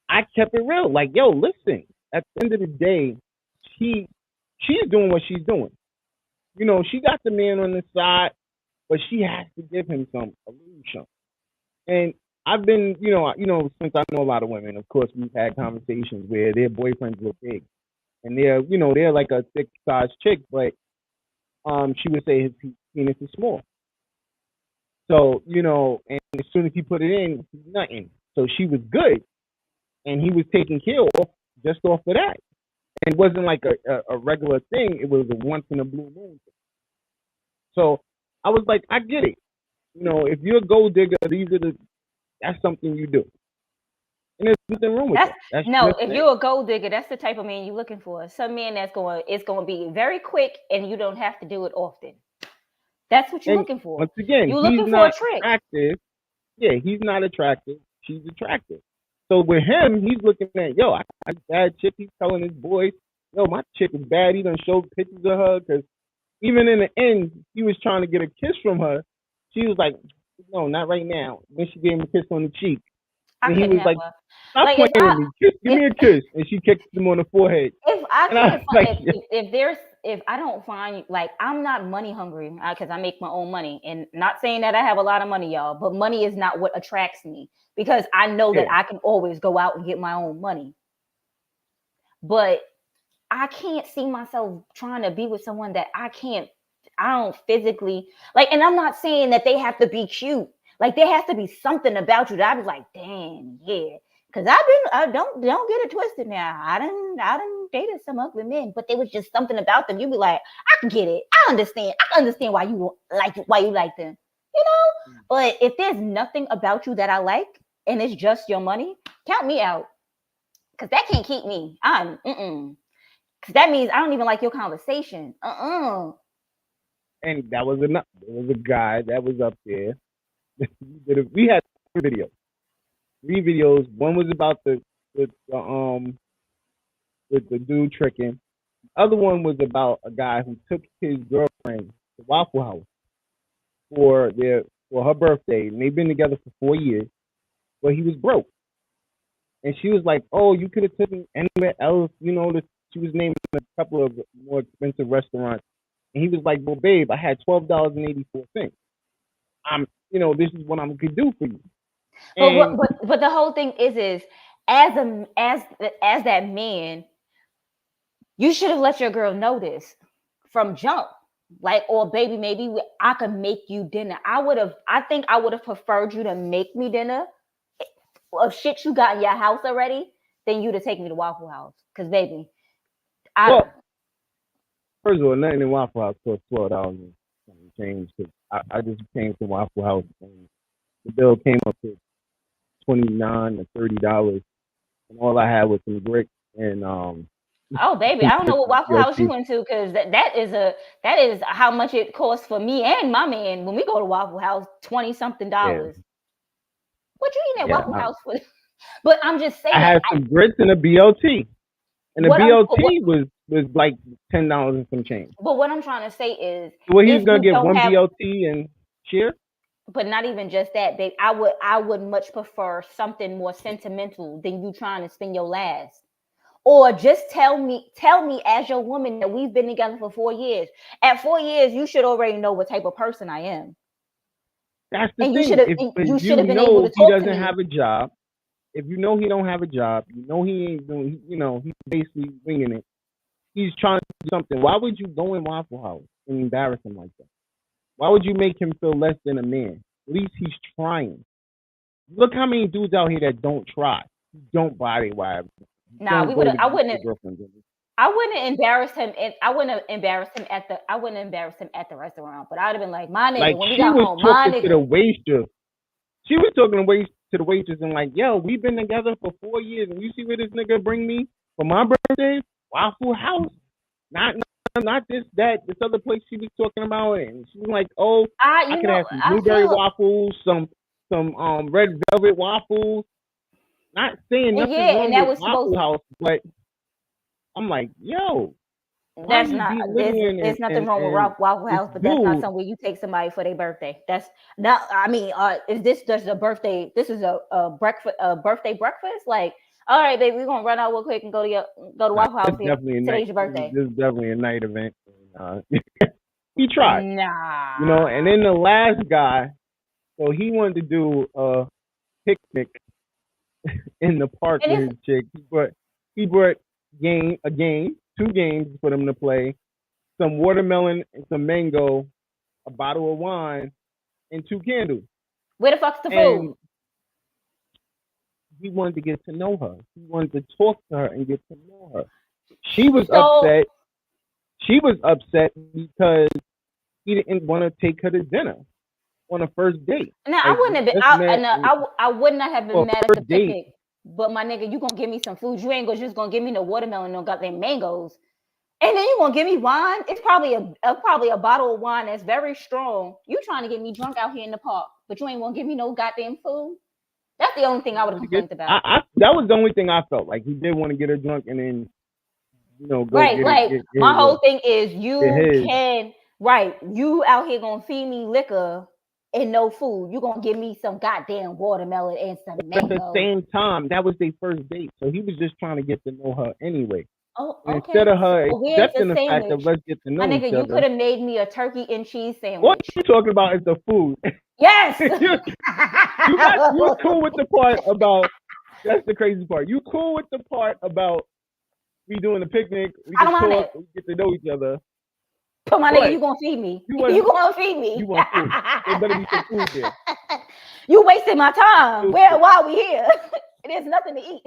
I kept it real. Like, yo, listen, at the end of the day, she's doing what she's doing. You know, she got the man on the side, but she has to give him some illusion. And I've been, since I know a lot of women, of course, we've had conversations where their boyfriends look big. And they're like a thick size chick, but she would say his penis is small. So, and as soon as he put it in, nothing. So she was good. And he was taken care of just off of that. And it wasn't like a regular thing. It was a once in a blue moon thing. So I was like, I get it. If you're a gold digger, that's something you do. And there's nothing wrong with that. If you're a gold digger, that's the type of man you're looking for. Some man it's going to be very quick and you don't have to do it often. That's what you're looking for. Once again, you're looking for a trick. Attractive. Yeah, he's not attractive. She's attractive. So with him, he's looking at, yo, I got a bad chick. He's telling his boys, yo, my chick is bad. He done showed pictures of her because even in the end, he was trying to get a kiss from her. She was like, no, not right now. Then she gave him a kiss on the cheek. And he was like, stop pointing at me. Give me a kiss. And she kicked him on the forehead. If I don't find, like, I'm not money hungry because I make my own money. And not saying that I have a lot of money, y'all, but money is not what attracts me because I know that I can always go out and get my own money. But I can't see myself trying to be with someone that I don't physically like. And I'm not saying that they have to be cute. Like, there has to be something about you that I was like, damn, yeah. Because don't get it twisted now. I done dated some ugly men, but there was just something about them. You'd be like, I can get it. I understand why you like them. But if there's nothing about you that I like and it's just your money, count me out. Because that can't keep me. Because that means I don't even like your conversation. And that was enough. There was a guy that was up there. We had 3 videos. One was about the dude tricking. The other one was about a guy who took his girlfriend to Waffle House for her birthday, and they've been together for 4 years. But he was broke, and she was like, "Oh, you could have taken anywhere else." She was naming a couple of more expensive restaurants, and he was like, "Well, babe, I had $12.84. This is what I'm gonna do for you." But the whole thing is as that man, you should have let your girl know this from jump. Like, or baby, maybe I could make you dinner. I think I would have preferred you to make me dinner of shit you got in your house already than you to take me to Waffle House. Because baby, first of all, nothing in Waffle House costs $12 and change. Because I just came to Waffle House and the bill came up to $29 or $30, and all I had was some grits and oh baby, I don't know what Waffle House you went to because that is how much it costs for me and my man when we go to Waffle House, $20-something. Yeah. What you eating at Waffle House for? But I'm just saying, I had some grits and a BLT, and the BLT was like $10 and some change. But what I'm trying to say is, he's gonna get one BLT and share. But not even just that, babe. I would much prefer something more sentimental than you trying to spend your last. Or just tell me as your woman that we've been together for 4 years. At 4 years, you should already know what type of person I am. That's the thing. You should have been able to talk to me. He doesn't have a job. If you know he don't have a job, he ain't doing. He's basically winging it. He's trying to do something. Why would you go in Waffle House and embarrass him like that? Why would you make him feel less than a man? At least he's trying. Look how many dudes out here that don't try. Don't buy their wives. Nah, I wouldn't have. I wouldn't embarrass him, and I wouldn't embarrass him at the restaurant. But I'd have been like, my nigga, Like when we she got was home, my talking to the nigga. waitress. She was talking to the waitress and like, yo, we've been together for 4 years, and you see where this nigga bring me for my birthday? Waffle House, not this other place she was talking about, and she was like, oh, I can have some blueberry waffles, some red velvet waffles. Not saying nothing wrong and that with was Waffle House, but I'm like, yo, why are that's you not. belittling There's nothing wrong with Waffle House, but that's not somewhere you take somebody for their birthday. That's not. I mean, is this just a birthday? This is a birthday breakfast. Like, all right, baby, we're gonna run out real quick and go to Waffle House. Today's your birthday. This is definitely a night event. He tried, nah, you know. And then the last guy, so he wanted to do a picnic in the park with his chick. He brought two games for them to play, some watermelon and some mango, a bottle of wine, and 2 candles. Where the fuck's the food? He wanted to get to know her. He wanted to talk to her and get to know her. She was upset. She was upset because he didn't want to take her to dinner on a first date. Now, like, I wouldn't have been. I would not have been mad at the picnic. But my nigga, you gonna give me some food. You ain't just gonna give me no watermelon, no goddamn mangoes. And then you gonna give me wine? It's probably a bottle of wine that's very strong. You trying to get me drunk out here in the park, but you ain't gonna give me no goddamn food? That's the only thing I would have complained about. That was the only thing I felt like he did want to get her drunk, and then go right. My whole thing is you out here gonna feed me liquor and no food. You gonna give me some goddamn watermelon and some mango. At the same time, that was their first date, so he was just trying to get to know her anyway. Oh, okay. Instead of her accepting the fact of let's get to know each other. You could have made me a turkey and cheese sandwich. What you talking about is the food. Yes. you cool with the part about, that's the crazy part. You cool with the part about we doing a picnic, we can talk, we get to know each other. But my nigga, you gonna feed me. You gonna feed me. You want food. There better be some food there. You wasting my time. Why are we here? There's nothing to eat.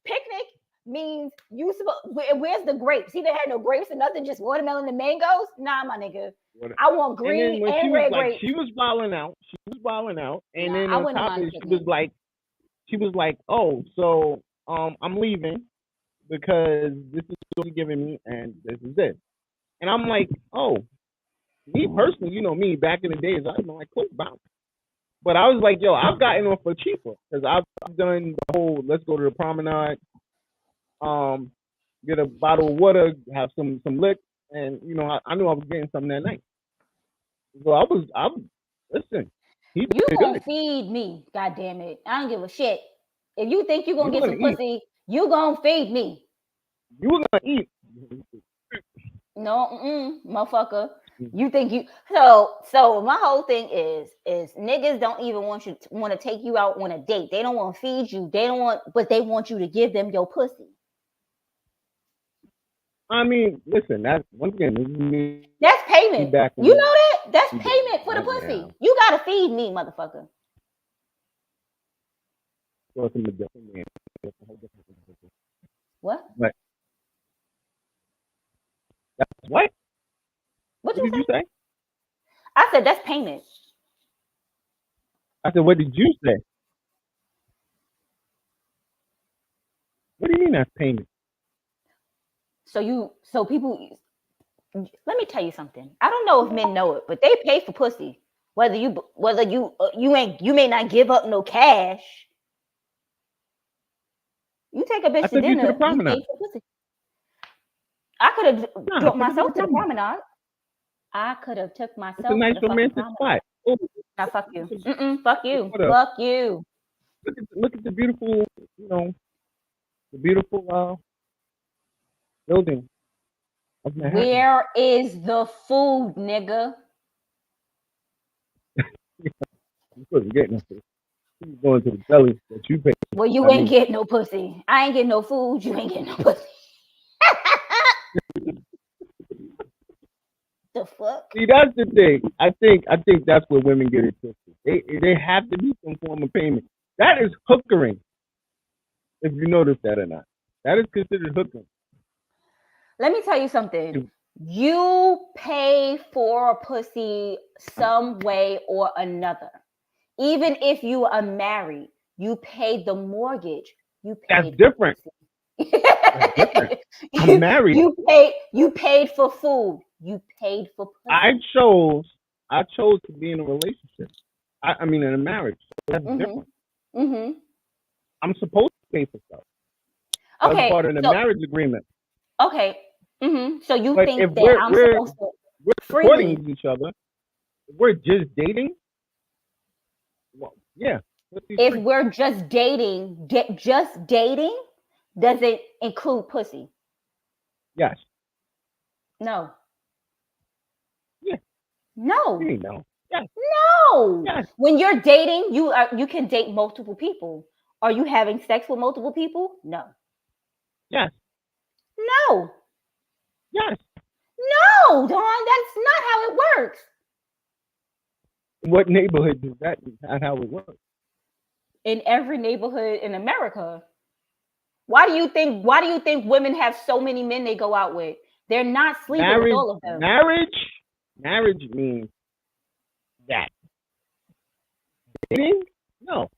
Picnic means where's the grapes? He didn't have no grapes and nothing, just watermelon and mangoes. Nah, my nigga. I want green and red grapes. She was wilding out. And then on top of it, she was like, oh, so I'm leaving because this is what you're giving me and this is it. And I'm like, oh, me personally, you know me, back in the days, I've been like, close bounce. But I was like, yo, I've gotten off for cheaper because I've done the whole let's go to the promenade, get a bottle of water, have some lick, and you know, I knew I was getting something that night. So listen. You gonna feed me, goddamn it! I don't give a shit. If you think you're gonna get some pussy, you gonna feed me. You gonna eat. No, motherfucker. You think you so my whole thing is niggas don't even want to take you out on a date. They don't want to feed you. But they want you to give them your pussy. I mean, listen, that's once again, that's payment. You know that? That's payment for the pussy. Yeah. You gotta feed me, motherfucker. What? That's what? What did you say? I said that's payment. I said, what did you say? What do you mean that's payment? So people, let me tell you something. I don't know if men know it, but they pay for pussy. Whether you may not give up no cash. You take a bitch to dinner, you pay for pussy. I could have took myself to the promenade. I could have took myself. It's a nice romantic spot. Oh. Now fuck you. Fuck you. Fuck you. Look at the beautiful, the beautiful building. Where is the food, nigga? You couldn't get no food. You going to the belly that you pay. Well, you ain't getting no pussy. I ain't getting no food. You ain't getting no pussy. The fuck? See, that's the thing. I think that's where women get it twisted. They have to be some form of payment. That is hookering. If you notice that or not, that is considered hookering. Let me tell you something. You pay for pussy some way or another. Even if you are married, you paid the mortgage. You paid. That's different. That's different. I'm married. You paid for food. You paid for pussy. I chose to be in a relationship. I mean, in a marriage. So that's different. Mm-hmm. I'm supposed to pay for stuff. Okay. That's part of the marriage agreement. Okay. Mm-hmm. So you But think if that I'm supposed to we're supporting each other, if we're just dating, well, yeah. If we're just dating, does it include pussy? Yes. No. Yeah. No. No. Yes. No. Yes. When you're dating, you can date multiple people. Are you having sex with multiple people? No. Yes. No. Yes. No, Dawn, that's not how it works. What neighborhood is that? Not how it works. In every neighborhood in America. Why do you think women have so many men they go out with? They're not sleeping with all of them. Marriage means that. Dating? No.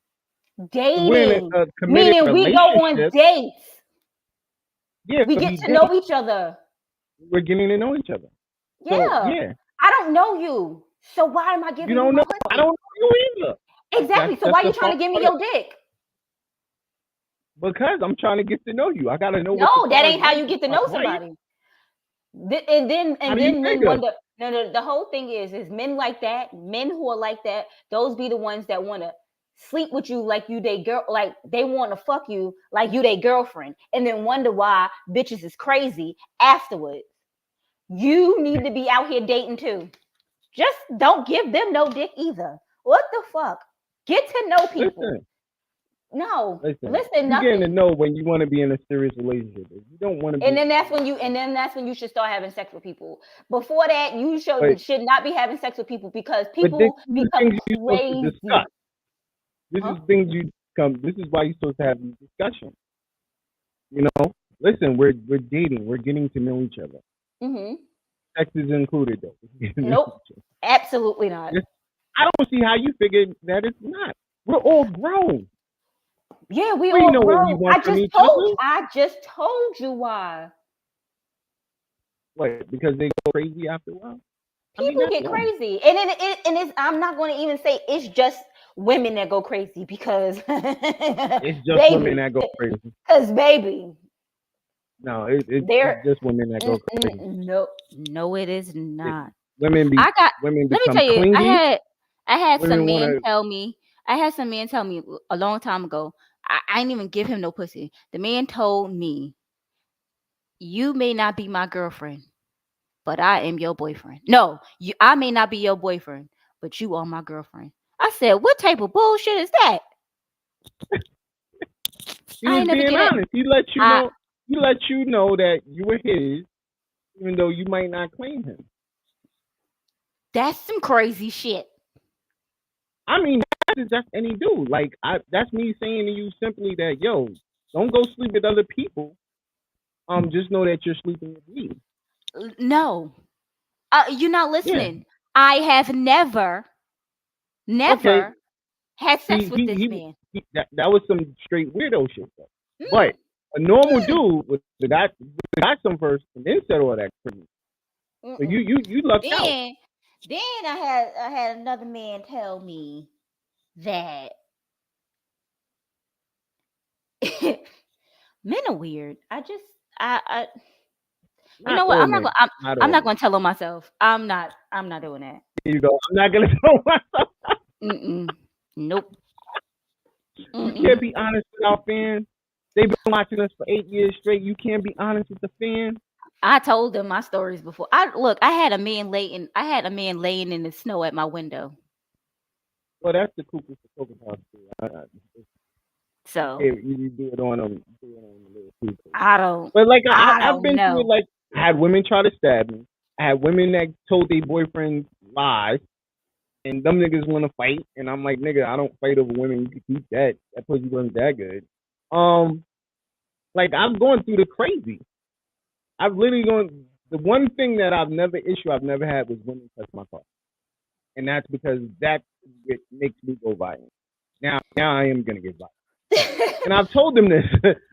Dating. Meaning we go on dates. Yeah, we get to know each other. We're getting to know each other. Yeah. So, yeah. I don't know you. So why am I giving you my pussy? I don't know you either. Exactly. So why are you trying to give me your dick? Because I'm trying to get to know you. I gotta know. No, that ain't how you get to know somebody. And then men wonder. No. The whole thing is men like that, men who are like that, those be the ones that want to sleep with you like you they girl, like they want to fuck you like you they girlfriend, and then wonder why bitches is crazy afterwards. You need to be out here dating too. Just don't give them no dick either. What the fuck? Get to know people. Listen. You're getting to know when you want to be in a serious relationship. If you don't want to be, and then that's when you should start having sex with people. Before that, you should not be having sex with people because people become crazy. This is why you're supposed to have these discussions. You know, listen, we're dating. We're getting to know each other. Mm-hmm. Sex is included, though. Nope, absolutely not. I don't see how you figured that it's not. We're all grown. Yeah, we all grown. I just told you why. What? Because they go crazy after a while? People get crazy. And it's I'm not going to even say it's just women that go crazy because it's just women that go crazy. Because baby. No, it's just women that go crazy. No, it is not. Women become let me tell you, clingy. I had some men tell me a long time ago, I didn't even give him no pussy. The man told me, you may not be my girlfriend, but I am your boyfriend. No, I may not be your boyfriend, but you are my girlfriend. I said, what type of bullshit is that? He was being honest. He let you know. He let you know that you were his, even though you might not claim him. That's some crazy shit. I mean, that's any dude. Like, that's me saying to you simply that, yo, don't go sleep with other people. Just know that you're sleeping with me. No, you're not listening. Yeah. I have never had sex with this man. That was some straight weirdo shit, though. But a normal dude would got some first and then said all that crazy. So you lucked out. Then I had another man tell me that men are weird. I you know what? I'm not going to tell on myself. I'm not doing that. There you go. I'm not going to tell myself. Nope. You can't be honest with our fans. They've been watching us for 8 years straight. You can't be honest with the fans. I told them my stories before. I had a man laying in the snow at my window. Well, that's the Cooper House. So you do it on them. I don't. But like I've been through it. Like I had women try to stab me. I had women that told their boyfriends lies, and them niggas want to fight. And I'm like, nigga, I don't fight over women. You can keep that. That pussy wasn't that good. Like I'm going through the crazy. I've literally gone. The one thing that I've never had was women touch my car, and that's because that makes me go violent. Now I am gonna get violent, and I've told them this.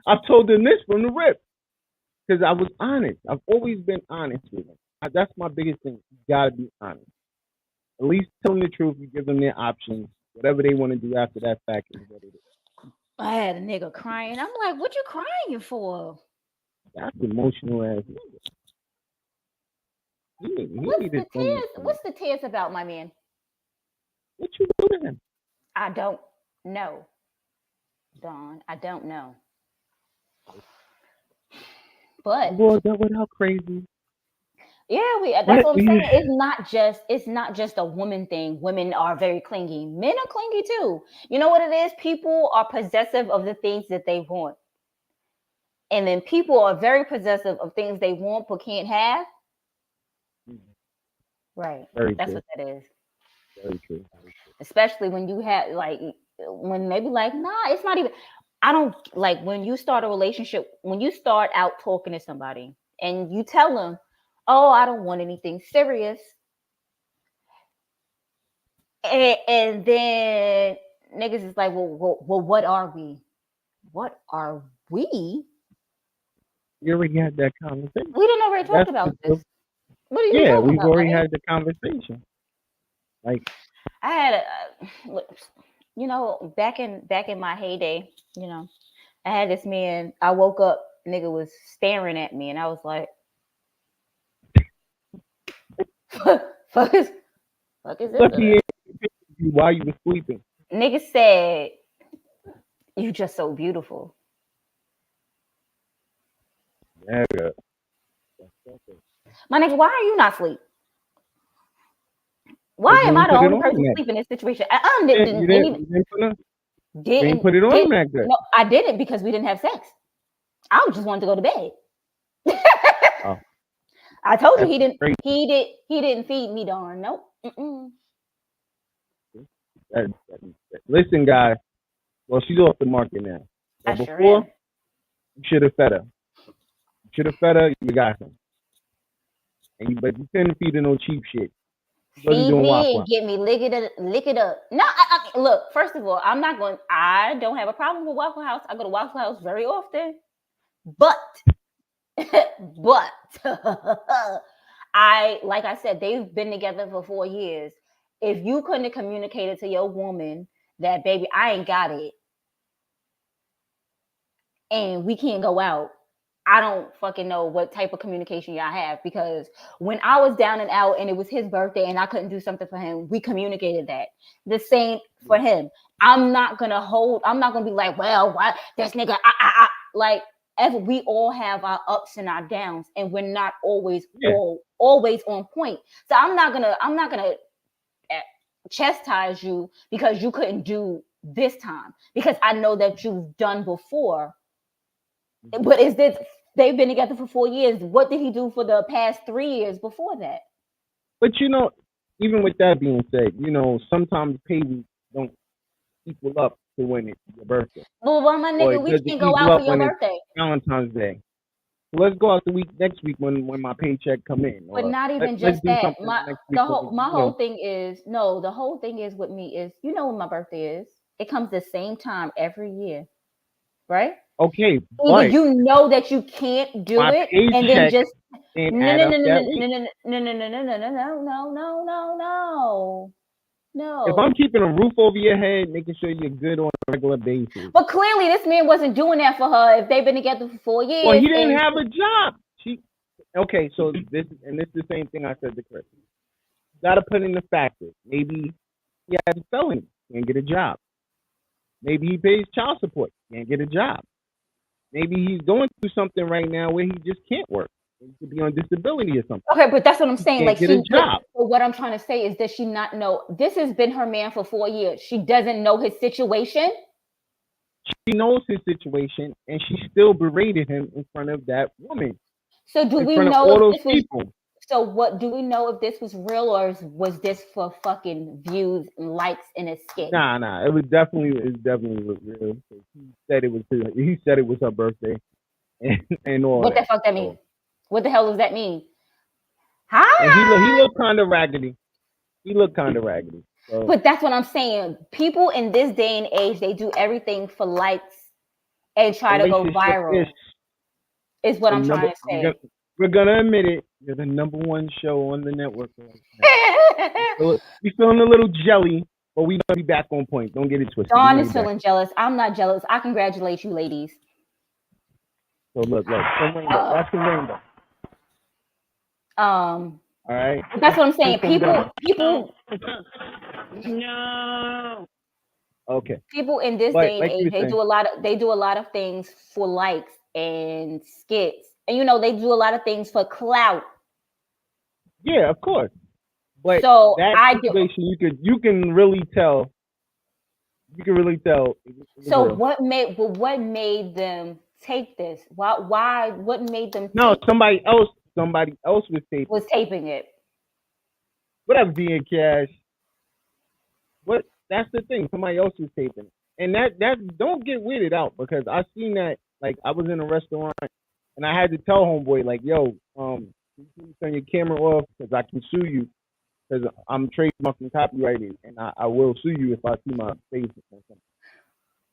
I've told them this from the rip because I was honest. I've always been honest with them. That's my biggest thing. You gotta be honest. At least tell them the truth. You give them their options. Whatever they want to do after that fact is what it is. I had a nigga crying. I'm like, what you crying for? That's emotional ass. What's the tears about, my man? What you doing? I don't know, Don. I don't know. But that without crazy. Yeah, that's what I'm saying. It's not just a woman thing. Women are very clingy. Men are clingy too. You know what it is? People are possessive of the things that they want. And then people are very possessive of things they want but can't have. Right. That's what that is. Very true. Especially when you have when maybe nah, it's not even. I don't like when you start a relationship, when you start out talking to somebody and you tell them, oh, I don't want anything serious. And then niggas is like, well, what are we? What are we? You already had that conversation. We didn't already talk about this. What are you talking about? We've already had the conversation. Like I had back in my heyday, I had this man. I woke up, nigga was staring at me, and I was like, fuck is this? While you were sleeping. Nigga said, you just so beautiful. Yeah. My nigga, why are you not asleep? Why am I the only person asleep in this situation? I didn't put it on that good. No, I didn't because we didn't have sex. I just wanted to go to bed. Oh. I told you he didn't feed me, darn. Nope. Listen, guys. Well, she's off the market now. But before, you should have fed her. You got him. But you couldn't feed her no cheap shit. Feed me and get me lick it up. No, I look, first of all, I don't have a problem with Waffle House. I go to Waffle House very often. But like I said, they've been together for 4 years. If you couldn't have communicated to your woman that, baby, I ain't got it, and we can't go out, I don't fucking know what type of communication y'all have, because when I was down and out and it was his birthday and I couldn't do something for him, we communicated that. The same for him. I'm not gonna be like, well, what this nigga, like, we all have our ups and our downs, and we're not always on point. So I'm not gonna chastise you because you couldn't do this time, because I know that you've done before. But they've been together for 4 years. What did he do for the past 3 years before that? But even with that being said, sometimes pay weeks don't equal up to when it's your birthday. Well, my nigga, we can't go out for your birthday. Valentine's Day. So let's go out next week when my paycheck come in. But not even just that. The whole thing is with me is, when my birthday is. It comes the same time every year, right? Okay, either you know that you can't do it, and then just no. If I'm keeping a roof over your head, making sure you're good on a regular basis. But clearly, this man wasn't doing that for her. If they've been together for 4 years, well, he didn't have a job. So this is the same thing I said to Chris. You gotta put in the factors. Maybe he has a felony, can't get a job. Maybe he pays child support, can't get a job. Maybe he's going through something right now where he just can't work. He could be on disability or something. Okay, but that's what I'm saying. Like, get a job. What I'm trying to say is, does she not know? This has been her man for 4 years. She doesn't know his situation. She knows his situation, and she still berated him in front of that woman. So do we know if this was? So what do we know if this was real, or was this for fucking views and likes and his skin? Nah. It definitely was real. He said it was her birthday, and all. What the fuck that mean? What the hell does that mean? Hi. And he looked kind of raggedy. So. But that's what I'm saying. People in this day and age, they do everything for likes and try to go viral. Is what I'm trying to say. We're gonna admit it. You're the number one show on the network right now. We're feeling a little jelly, but we gonna be back on point. Don't get it twisted. Dawn is feeling jealous. I'm not jealous. I congratulate you, ladies. So look, some rainbow. That's the rainbow. All right. That's what I'm saying. People. No. Okay. People in this day and age, they do a lot of things for likes and skits, and they do a lot of things for clout. Yeah, of course. But so that situation, you can really tell. So what made them take this? Why? What made them? No, somebody else was taping it. Whatever, being Cash. What? That's the thing. Somebody else was taping it, and that don't get weirded out because I seen that. Like I was in a restaurant and I had to tell homeboy like, "Yo, can you turn your camera off because I can sue you because I'm trademarked and copyrighted, and I will sue you if I see my face or something."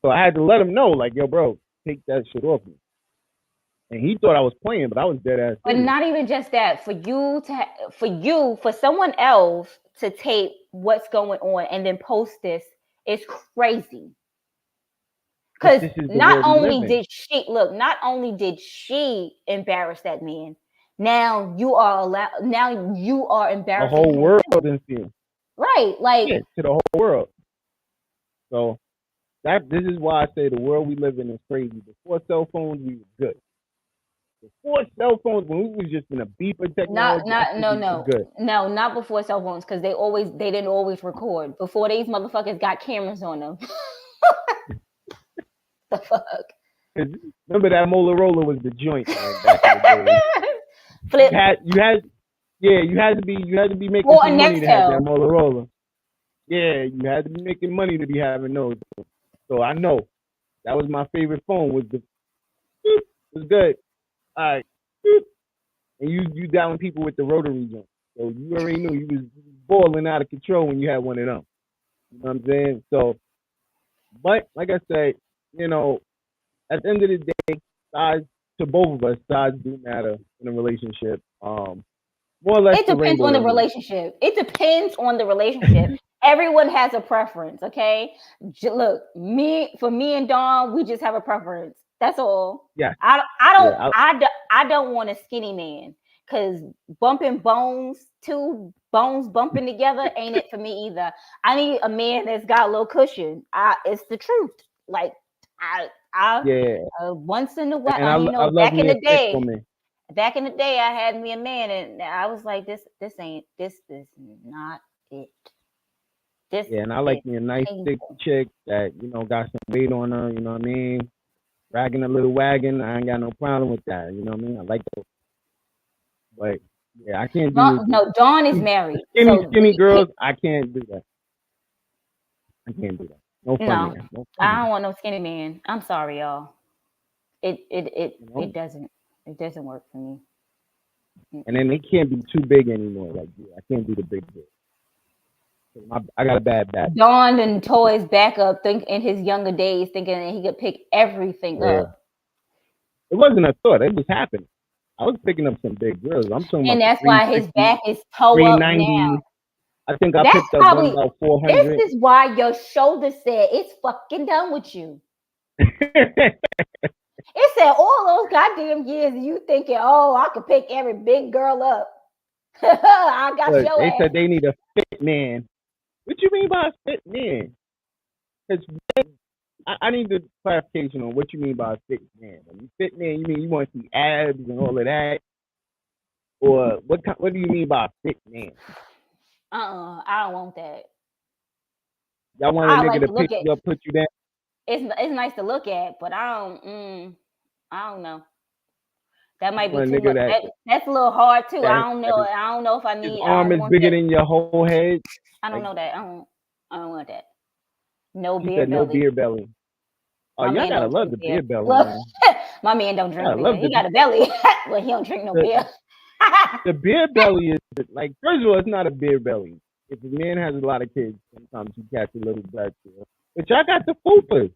So I had to let him know, like, "Yo, bro, take that shit off me." And he thought I was playing, but I was dead ass. But not even just that. For someone else to tape what's going on and then post this is crazy. Because not only did she embarrass that man, now you are embarrassing the whole world and see. Right, like to the whole world. So this is why I say the world we live in is crazy. Before cell phones, we were good. Before cell phones, when we was just in a beeper technology. No, not before cell phones, because they didn't always record. Before these motherfuckers got cameras on them. The fuck? Remember that Motorola was the joint, man, back in the day. Flip. You had to be making some money to have that Motorola. Yeah, you had to be making money to be having those. So I know that was my favorite phone. Was good. All right, and you dialing people with the rotary joint. So you already knew you was balling out of control when you had one of them. You know what I'm saying? So, but like I said, at the end of the day, size to both of us, size do matter in a relationship. More or less. It depends on the relationship. It depends on the relationship. Everyone has a preference. Okay, look, for me and Dawn, we just have a preference. That's all. Yeah. I don't want a skinny man because two bones bumping together ain't it for me either. I need a man that's got a little cushion. It's the truth. Like once in a while, back in the day, I had me a man and I was like, this is not it. And I like me a nice thick chick that got some weight on her. You know what I mean? Ragging a little wagon, I ain't got no problem with that. You know what I mean? I like that. But yeah, I can't do no, Dawn is married. Skinny girls, I can't do that. I can't do that. No funny man. No funny I don't want no skinny man. I'm sorry, y'all. It doesn't work for me. And then they can't be too big anymore. Like I can't do the big boy. I got a bad back. Dawn and Toy's back up in his younger days, thinking that he could pick everything up. It wasn't a thought. It was happening. I was picking up some big girls. I'm talking and that's why his back is toe up now. I think I picked up one about 400. This is why your shoulder said it's fucking done with you. It said all those goddamn years you thinking, oh, I could pick every big girl up. I got your They ass. said they need a fit man. What you mean by a fit man? Because I need the clarification on what you mean by a fit man. When you fit man, you mean you want to see abs and all of that? Or what do you mean by a fit man? I don't want that. Y'all want a nigga to pick you up, put you down? It's nice to look at, but I don't know. That might be too much. That's a little hard too. I don't know. I don't know if I need. His arm is bigger than your whole head. I don't know that. I don't want that. No beer belly. No beer belly. Oh, y'all gotta love the beer belly. My man don't drink I beer. love He got a belly, but he don't drink no beer. The beer belly is like, first of all, it's not a beer belly. If a man has a lot of kids, sometimes you catch a little blood beer. But y'all got the fupas,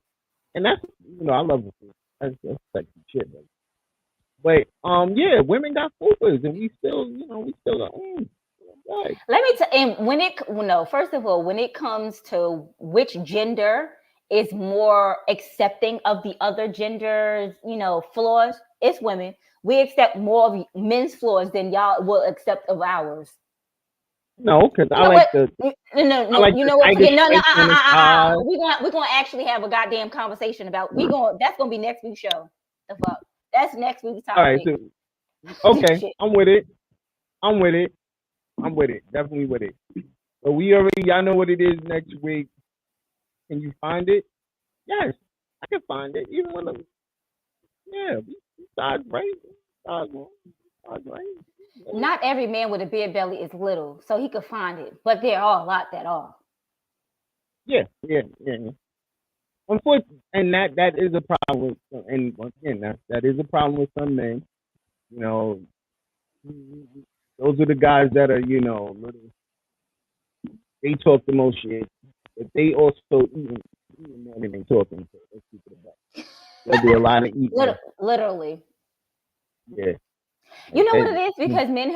and that's, I love the fupa. That's sexy shit, baby. But yeah, women got fupas, and we still got. Right. Let me and first of all, when it comes to which gender is more accepting of the other gender's, flaws, it's women. We accept more of men's flaws than y'all will accept of ours. No, because I like what? the. No. Like you know what? no. We're gonna actually have a goddamn conversation about. That's gonna be next week's show. The fuck. That's next week's topic. All right. So, okay, I'm with it. Definitely with it. But y'all know what it is next week. Can you find it? Yes, I can find it. Even when besides right. Not every man with a beer belly is little, so he could find it. But there are a lot that are. Yeah. Unfortunately, and that is a problem with, and once again, that is a problem with some men. Those are the guys that are, they talk the most shit, but they also eating more than they talking. So let's keep it back. There'll be a lot of eating. Literally. Yeah. You know what it is? Because men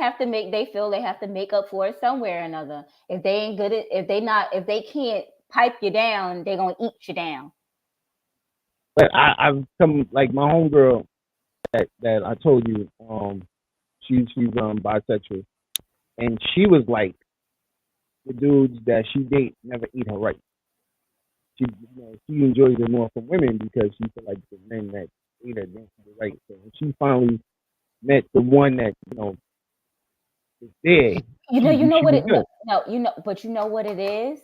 they feel they have to make up for it somewhere or another. If they ain't good at, if they can't pipe you down, they're gonna eat you down. But I've come, like, my homegirl that I told you, she's bisexual, and she was like, the dudes that she dates never eat her right. She enjoys it more from women because she feel like the men that eat her don't eat her right. So when she finally met the one that is there, but you know what it is?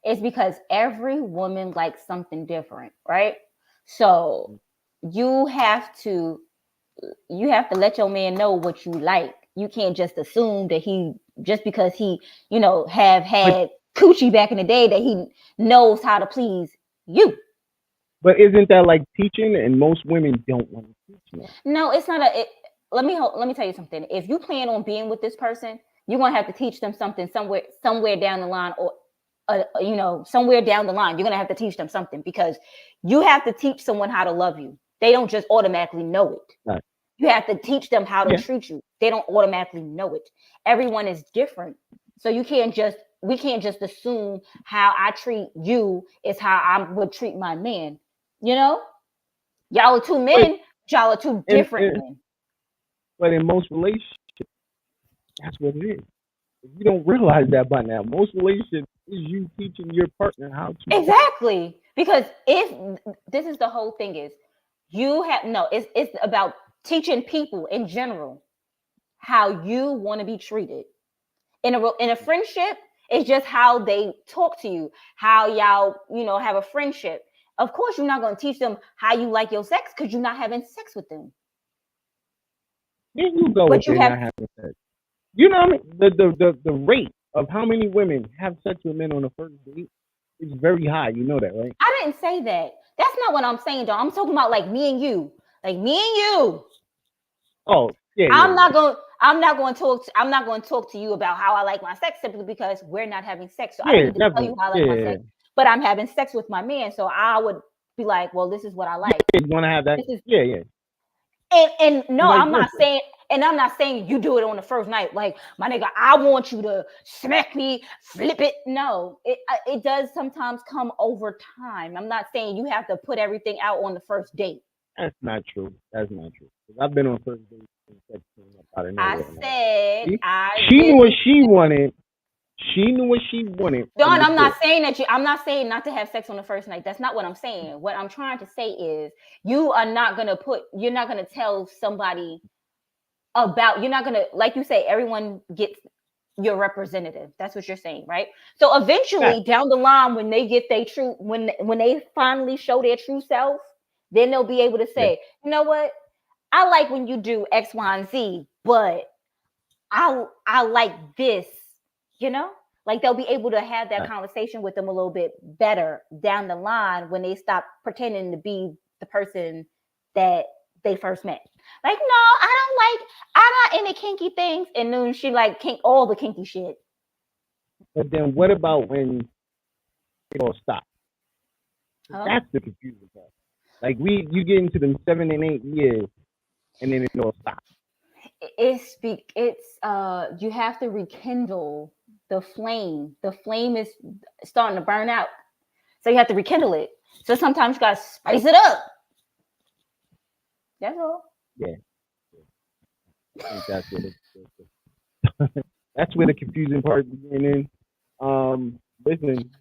It's because every woman likes something different, right? So you have to let your man know what you like. You can't just assume that just because he, have had coochie back in the day, that he knows how to please you. But isn't that like teaching? And most women don't want to teach them. No, it's not let me tell you something. If you plan on being with this person, you're gonna have to teach them something somewhere down the line, or somewhere down the line, you're gonna have to teach them something, because you have to teach someone how to love you. They don't just automatically know it. Right. You have to teach them how to treat you. They don't automatically know it. Everyone is different. So we can't just assume how I treat you is how I would treat my man. Y'all are two men, y'all are two different men. But in most relationships, that's what it is. You don't realize that by now. Most relationships is you teaching your partner how to. Exactly. Because if this is the whole thing is, it's about teaching people in general how you want to be treated. In a friendship, it's just how they talk to you, how y'all, have a friendship. Of course, you're not going to teach them how you like your sex, because you're not having sex with them. There you go. But not having sex. You know what I mean? The rate of how many women have sex with men on the first date is very high. You know that, right? I didn't say that. That's not what I'm saying, though. I'm talking about like me and you. Like me and you. Oh, yeah. I'm not going to talk to you about how I like my sex, simply because we're not having sex. So I need to tell you how I like my sex. But I'm having sex with my man, so I would be like, well, this is what I like. You want to have that? Yeah. And no, I'm not saying. And I'm not saying you do it on the first night. Like, my nigga, I want you to smack me, flip it. No, it does sometimes come over time. I'm not saying you have to put everything out on the first date. That's not true. I've been on first dates. She knew what she wanted. She knew what she wanted. Don, I'm not saying not to have sex on the first night. That's not what I'm saying. What I'm trying to say is you're not gonna tell somebody about, you're not gonna, like you say, everyone gets your representative. That's what you're saying, right? So eventually down the line, when they get their true, when they finally show their true self, then they'll be able to say, you know what? I like when you do X, Y, and Z, but I like this, like they'll be able to have that conversation with them a little bit better down the line when they stop pretending to be the person that they first met. Like, no, I'm not into kinky things. And then she like all the kinky shit. But then what about when it all stops? Huh? That's the confusing part. Like you get into them 7 and 8 years, and then it all stops. It's you have to rekindle the flame. The flame is starting to burn out, so you have to rekindle it. So sometimes you gotta spice it up. That's all. Yeah. I think that's what that's where the confusing part begins. Listen.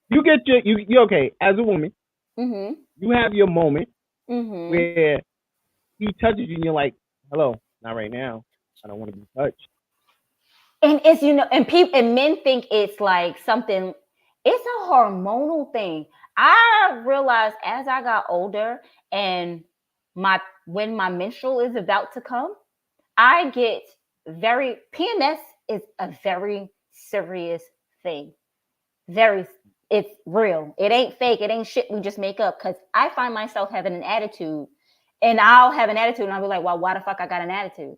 You get you okay as a woman. Mm-hmm. You have your moment mm-hmm. where he touches you and you're like, "Hello, not right now. I don't want to be touched." And it's and men think it's like something. It's a hormonal thing. I realized as I got older and when my menstrual is about to come, I get PMS is a very serious thing. It's real. It ain't fake. It ain't shit we just make up. Because I find myself having an attitude, and I'll have an attitude, and I'll be like, "Well, why the fuck I got an attitude?"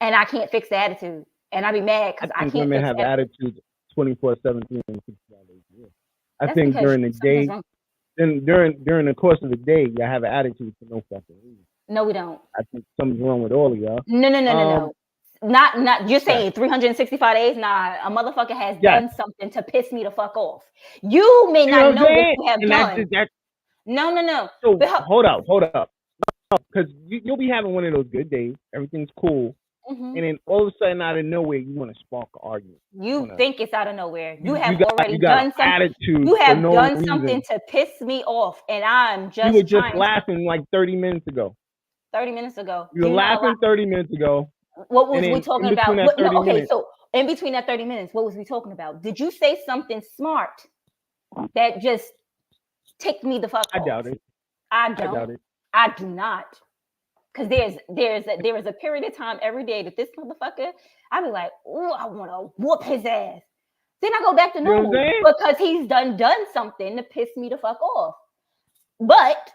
And I can't fix the attitude, and I'll be mad because I can't. Women have attitudes 24/7, 365 days a year. I think during the day, then during the course of the day, y'all have an attitude for no fucking reason. No, we don't. I think something's wrong with all of y'all. No. Not you're saying 365 days. Nah, a motherfucker has done something to piss me the fuck off. You may not know what you have done. No. So hold up. Because you'll be having one of those good days. Everything's cool. Mm-hmm. And then all of a sudden, out of nowhere, you want to spark an argument. You think it's out of nowhere. You have already done something. Attitude you have no done reason. Something to piss me off, and I'm just. You were just laughing like 30 minutes ago. 30 minutes ago. You were laughing 30 minutes ago. What was we talking about? Minutes, so in between that 30 minutes, what was we talking about? Did you say something smart that just ticked me the fuck off? I doubt it. I doubt it. I do not. Because there is a period of time every day that this motherfucker, I be like, oh, I want to whoop his ass. Then I go back to normal because he's done something to piss me the fuck off. But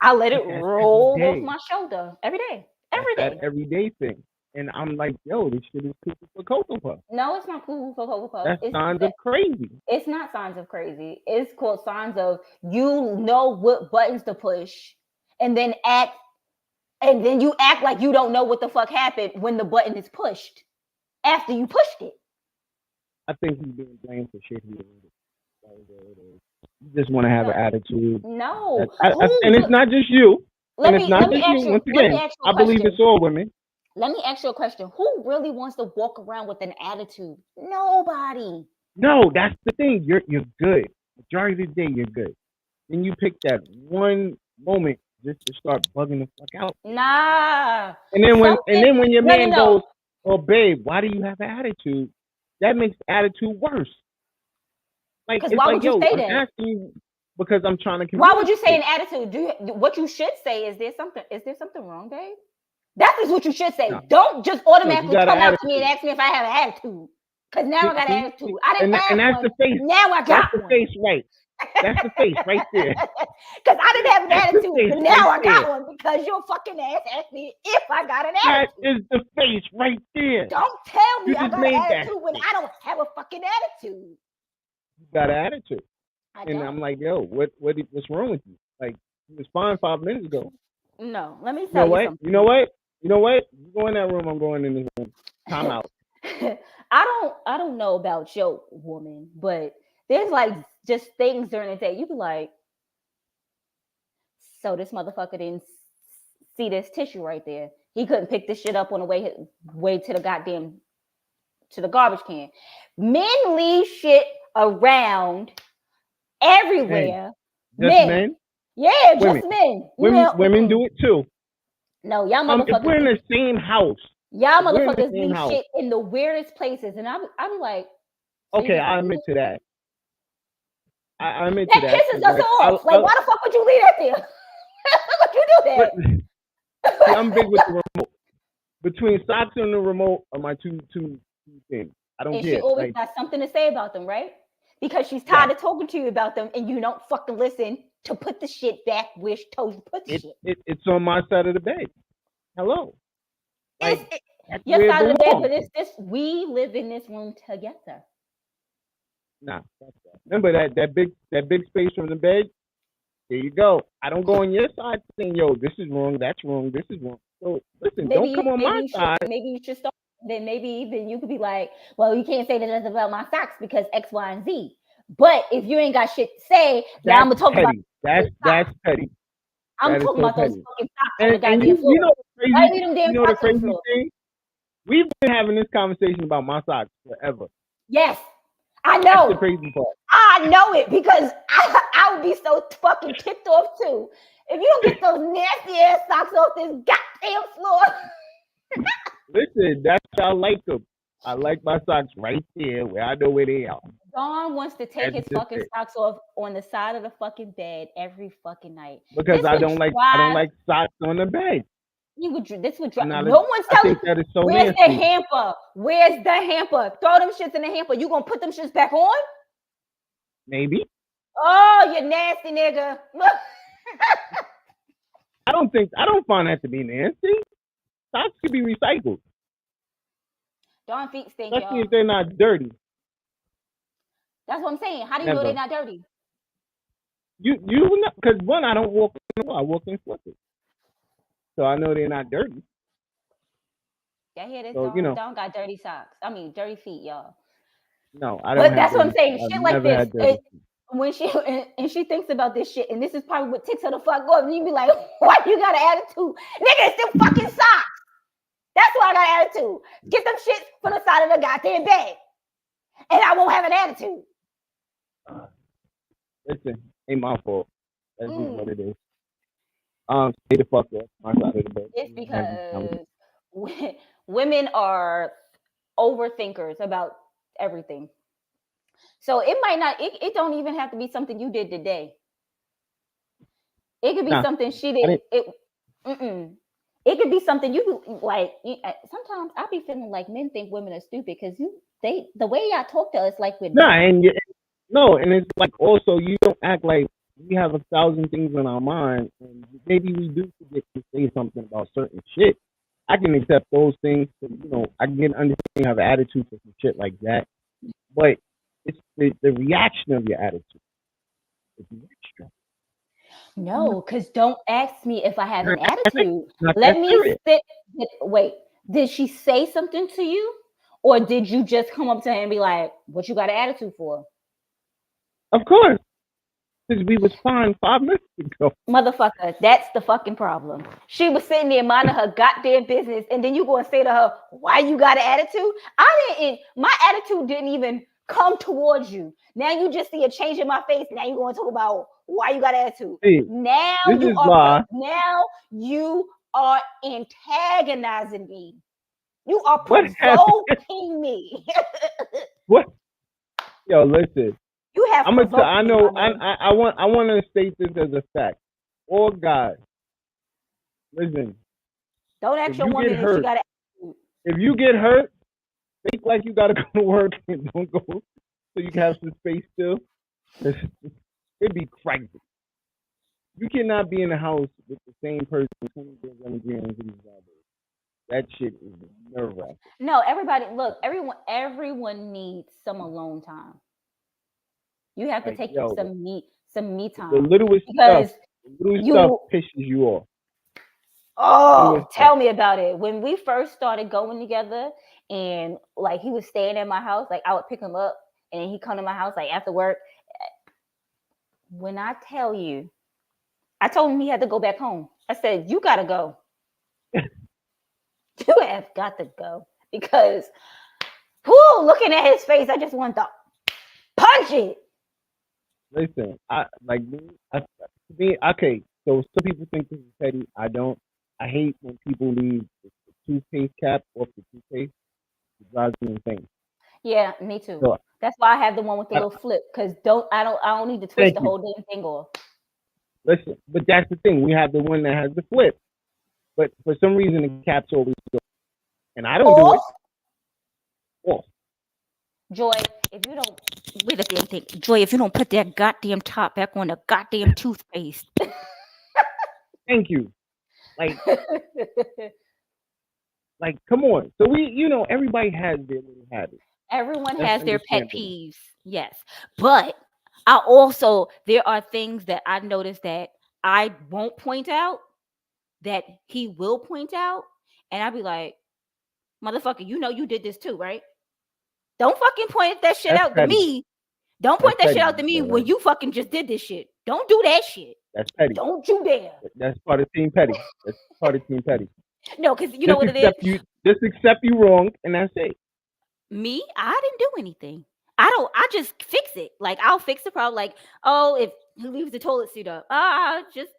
I let it roll off my shoulder every day. That everyday thing. And I'm like, yo, this shit is cuckoo for Cocoa Puff. No, it's not cuckoo for Cocoa Puff. That's signs of crazy. It's not signs of crazy. It's called signs of you know what buttons to push and then you act like you don't know what the fuck happened when the button is pushed after you pushed it. I think he's being blamed for shit he did. You just want to have an attitude. No. And it's not just you. Once again, I believe it's all women. Let me ask you a question. Who really wants to walk around with an attitude? Nobody. No, that's the thing. You're good. Majority of the day, you're good. Then you pick that one moment just to start bugging the fuck out. Nah. And then when your man goes, "Oh, babe, why do you have an attitude?" That makes the attitude worse. Like, it's why would you say that? Asking you because I'm trying to. Why would you say an attitude? What you should say is there something wrong, babe? That is what you should say. No. Don't just automatically come out to me and ask me if I have an attitude. Because now I got an attitude. I didn't have and that's one. The face. Now I got the face, right? That's the face right there. Because I didn't have an attitude, but now I got one because your fucking ass asked me if I got an attitude. That is the face right there. Don't tell me I got an attitude when I don't have a fucking attitude. You got an attitude. And I'm like, yo, what's wrong with you? Like, you was fine 5 minutes ago. No, let me tell you something. You know what? You go in that room, I'm going in this room. Time out. I don't know about your woman, but there's like just things during the day. You be like, so this motherfucker didn't see this tissue right there. He couldn't pick this shit up on the way to the garbage can. Men leave shit around everywhere. Men? Yeah, just men. Women do it too. No, y'all motherfuckers. If we're in the same house. Y'all motherfuckers leave shit in the weirdest places. And I'm like. Okay, I admit to that. I admit to that. That pisses us off. Why the fuck would you leave that there? Would you do that? See, I'm big with the remote. Between socks and the remote are my two things. I don't care. And she always got something to say about them, right? because she's tired of talking to you about them, and you don't fucking listen to put the shit back where she told you to put the shit. It's on my side of the bed. Hello. Like, it's your side of the bed, but it's this. We live in this room together. Nah, remember that big space from the bed? There you go. I don't go on your side saying, yo, this is wrong, that's wrong, this is wrong. So listen, don't come on my side. Maybe you should start. Then maybe even you could be like, well, you can't say that that's about my socks because X, Y, and Z. But if you ain't got shit to say, now I'm gonna talk petty. about that's petty. I'm talking about those fucking socks on the And goddamn floor. You know the crazy thing? We've been having this conversation about my socks forever. Yes, I know. That's the crazy part. I know it because I would be so fucking ticked off too. If you don't get those nasty ass socks off this goddamn floor. Listen, that's how I like them. I like my socks right there where I know where they are. Don wants to take his fucking socks off on the side of the fucking bed every fucking night. Because I don't like socks on the bed. This would drive. No one's telling you. So where's the hamper? Where's the hamper? Throw them shits in the hamper. You gonna put them shits back on? Maybe. Oh, you nasty nigga. I don't find that to be nasty. Socks can be recycled. Dawn feet stink, especially y'all. if they're not dirty. That's what I'm saying. How do you know they're not dirty? You know, because one, I don't walk in the wall. I walk in slippers. So I know they're not dirty. Yeah, here this so, Dawn got dirty socks. I mean, dirty feet, y'all. No, I don't. But that's what I'm saying. Shit like this. When she thinks about this shit, and this is probably what ticks her the fuck off, and you be like, "Why you got an attitude, nigga? It's them fucking socks." That's why I got an attitude. Get them shit from the side of the goddamn bed, and I won't have an attitude. Listen, ain't my fault. That's just what it is. Stay the fuck up. My side of the bed. It's because women are overthinkers about everything. So it might not. It don't even have to be something you did today. It could be something she did. It could be something you like. Sometimes I be feeling like men think women are stupid because the way y'all talk to us like we're and it's like also you don't act like we have 1,000 things on our mind, and maybe we do forget to say something about certain shit. I can accept those things. I can get understanding have an attitude for some shit like that, but it's the reaction of your attitude. It's extra. No, because don't ask me if I have an attitude. Let me sit. Wait, did she say something to you? Or did you just come up to her and be like, what you got an attitude for? Of course. Because we was fine 5 minutes ago. Motherfucker, that's the fucking problem. She was sitting there minding her goddamn business, and then you go and say to her, why you got an attitude? My attitude didn't even come towards you. Now you just see a change in my face. Now you're going to talk about why you got an attitude. See, now you are antagonizing me. You are provoking me. What? Yo, listen. You have. I want to state this as a fact. All guys, listen. Don't ask your woman if she got an attitude. If you get hurt, think like you got to go to work and don't go so you can have some space still. It'd be crazy. You cannot be in the house with the same person 20 years on the That shit is nerve-wracking. No, everyone needs some alone time. You have to take some me time. The littlest stuff pisses you off. Oh, tell me about it. When we first started going together and like he was staying at my house, like I would pick him up and then he'd come to my house like after work. When I tell you, I told him he had to go back home. I said, you got to go. You have got to go because looking at his face, I just want to punch it. Listen, okay, so some people think this is petty. I don't. I hate when people leave the toothpaste cap off the toothpaste. It drives me insane. Yeah, me too. So, that's why I have the one with the little flip because I don't need to twist the whole damn thing off. Listen, but that's the thing. We have the one that has the flip, but for some reason the cap's always off, and I don't do it. Off. Joy, if you don't Wait a damn thing. Joy, if you don't put that goddamn top back on the goddamn toothpaste. Thank you. Like, come on. So everybody has their little habits. Everyone That's has their pet understandable. peeves. Yes. But there are things that I notice that I won't point out that he will point out. And I'll be like, motherfucker, you did this too, right? Don't fucking point that shit That's out to petty. me. Don't That's point that shit petty, out to me when right? you fucking just did this shit. Don't do that shit. That's petty. Don't you dare. That's part of Team Petty. That's part of Team Petty. No, because you know what it is? Just accept you wrong, and that's it. Me, I didn't do anything. I just fix it. Like, I'll fix the problem. Like, oh, if he leaves the toilet seat up, just,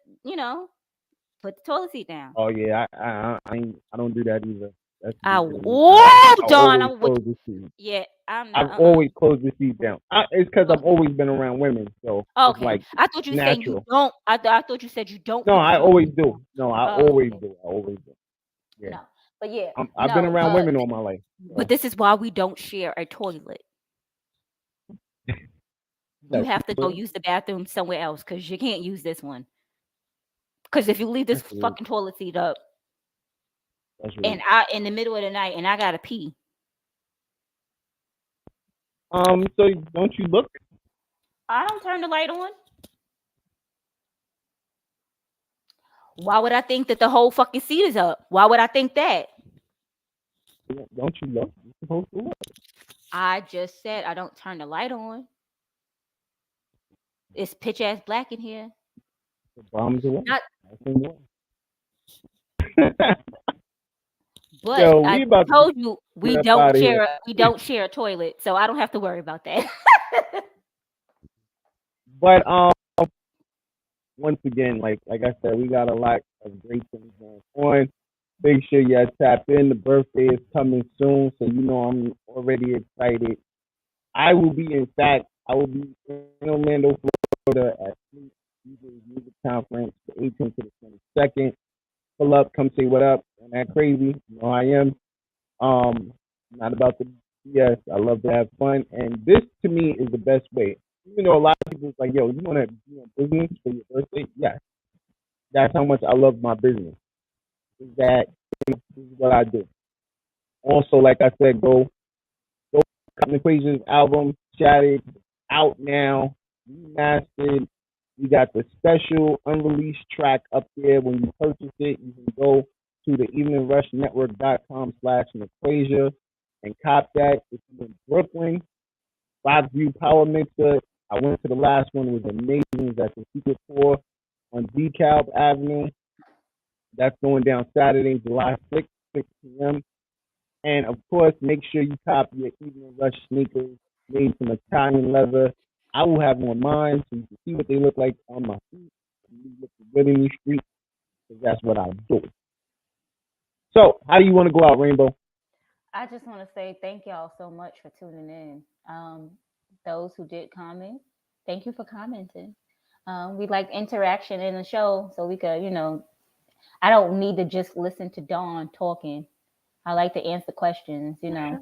put the toilet seat down. Oh yeah, I don't do that either. That's Dawn, yeah, I'm not. I've always closed the seat down. It's because I've always been around women, so okay. It's like I thought you said you don't. I thought you said you don't. No, I always do. No, I always do. I always do. Yeah. No, but yeah, I've been around women all my life. So. But this is why we don't share a toilet. You have to go use the bathroom somewhere else because you can't use this one. Because if you leave this fucking toilet seat up, and I in the middle of the night and I gotta pee. So don't you look? I don't turn the light on. Why would I think that the whole fucking seat is up? Why would I think that? Don't you look? You're supposed to look. I just said I don't turn the light on. It's pitch ass black in here. The bombs away. But yo, I told you we don't share a toilet, so I don't have to worry about that. But once again, like I said, we got a lot of great things going on. Make sure you tap in. The birthday is coming soon, so I'm already excited. I will be in Orlando, Florida at DJ's Music Conference, the 18th to the 22nd. Pull up, come say what up. I'm that crazy. You know I am. Not about the BS. I love to have fun, and this to me is the best way. Even though a lot of people is like, yo, you want to do business for your birthday? Yes. That's how much I love my business. This is what I do. Also, like I said, go Cotton Equations album, Shattered, out now, remastered. We got the special unreleased track up there. When you purchase it, you can go to the eveningrushsnetwork.com/Naquasia and cop that. If you're in Brooklyn, Rockview Power Mixer. I went to the last one. It was amazing. It was at the Ep4 on DeKalb Avenue. That's going down Saturday, July 6th, 6 p.m. And, of course, make sure you cop your Evening Rush sneakers made from Italian leather. I will have on mine so you can see what they look like on my feet. You look good in the street because that's what I do. So, how do you want to go out, Rainbow? I just want to say thank y'all so much for tuning in. Those who did comment, thank you for commenting. We like interaction in the show so we could, I don't need to just listen to Dawn talking. I like to answer questions, because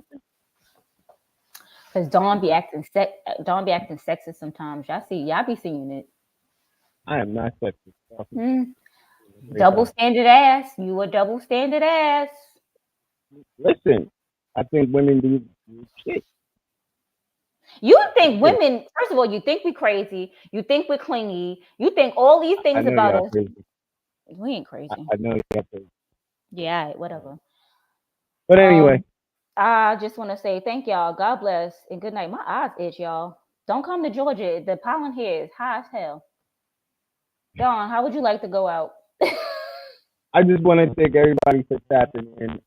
Dawn be acting sexist sometimes. Y'all be seeing it. I am not sexist. Double standard ass. You a double standard ass. Listen, I think women do shit. You think women, first of all, you think we crazy. You think we're clingy. You think all these things about us. Crazy. We ain't crazy. I know you're crazy. Yeah, whatever. But anyway. I just want to say thank y'all. God bless and good night. My eyes itch, y'all. Don't come to Georgia. The pollen here is high as hell. Dawn, how would you like to go out? I just want to thank everybody for tapping in.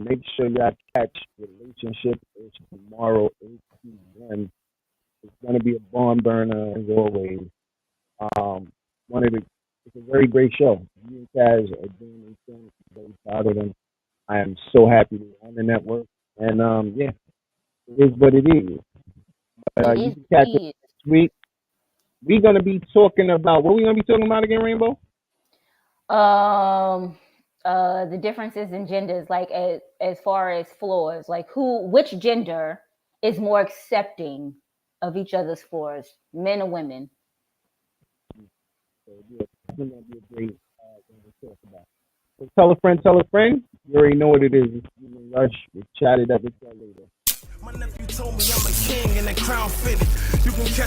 Make sure y'all catch Relationship tomorrow, 8 p.m. It's going to be a barn burner as always. It's a very great show. You and Kaz are doing these things. I'm very proud of them. I am so happy to be on the network. And it is what it is. You can catch it next week. We're going to be talking about, what are we going to be talking about again, Rainbow? The differences in genders, like as far as flaws, like which gender is more accepting of each other's floors, men or women. So it's going to be a great thing to talk about. So tell a friend, tell a friend. You already know what it is. It's Evening Rush. We'll chat it up with y'all later. My nephew told me I'm a king and the crown fitted. You can catch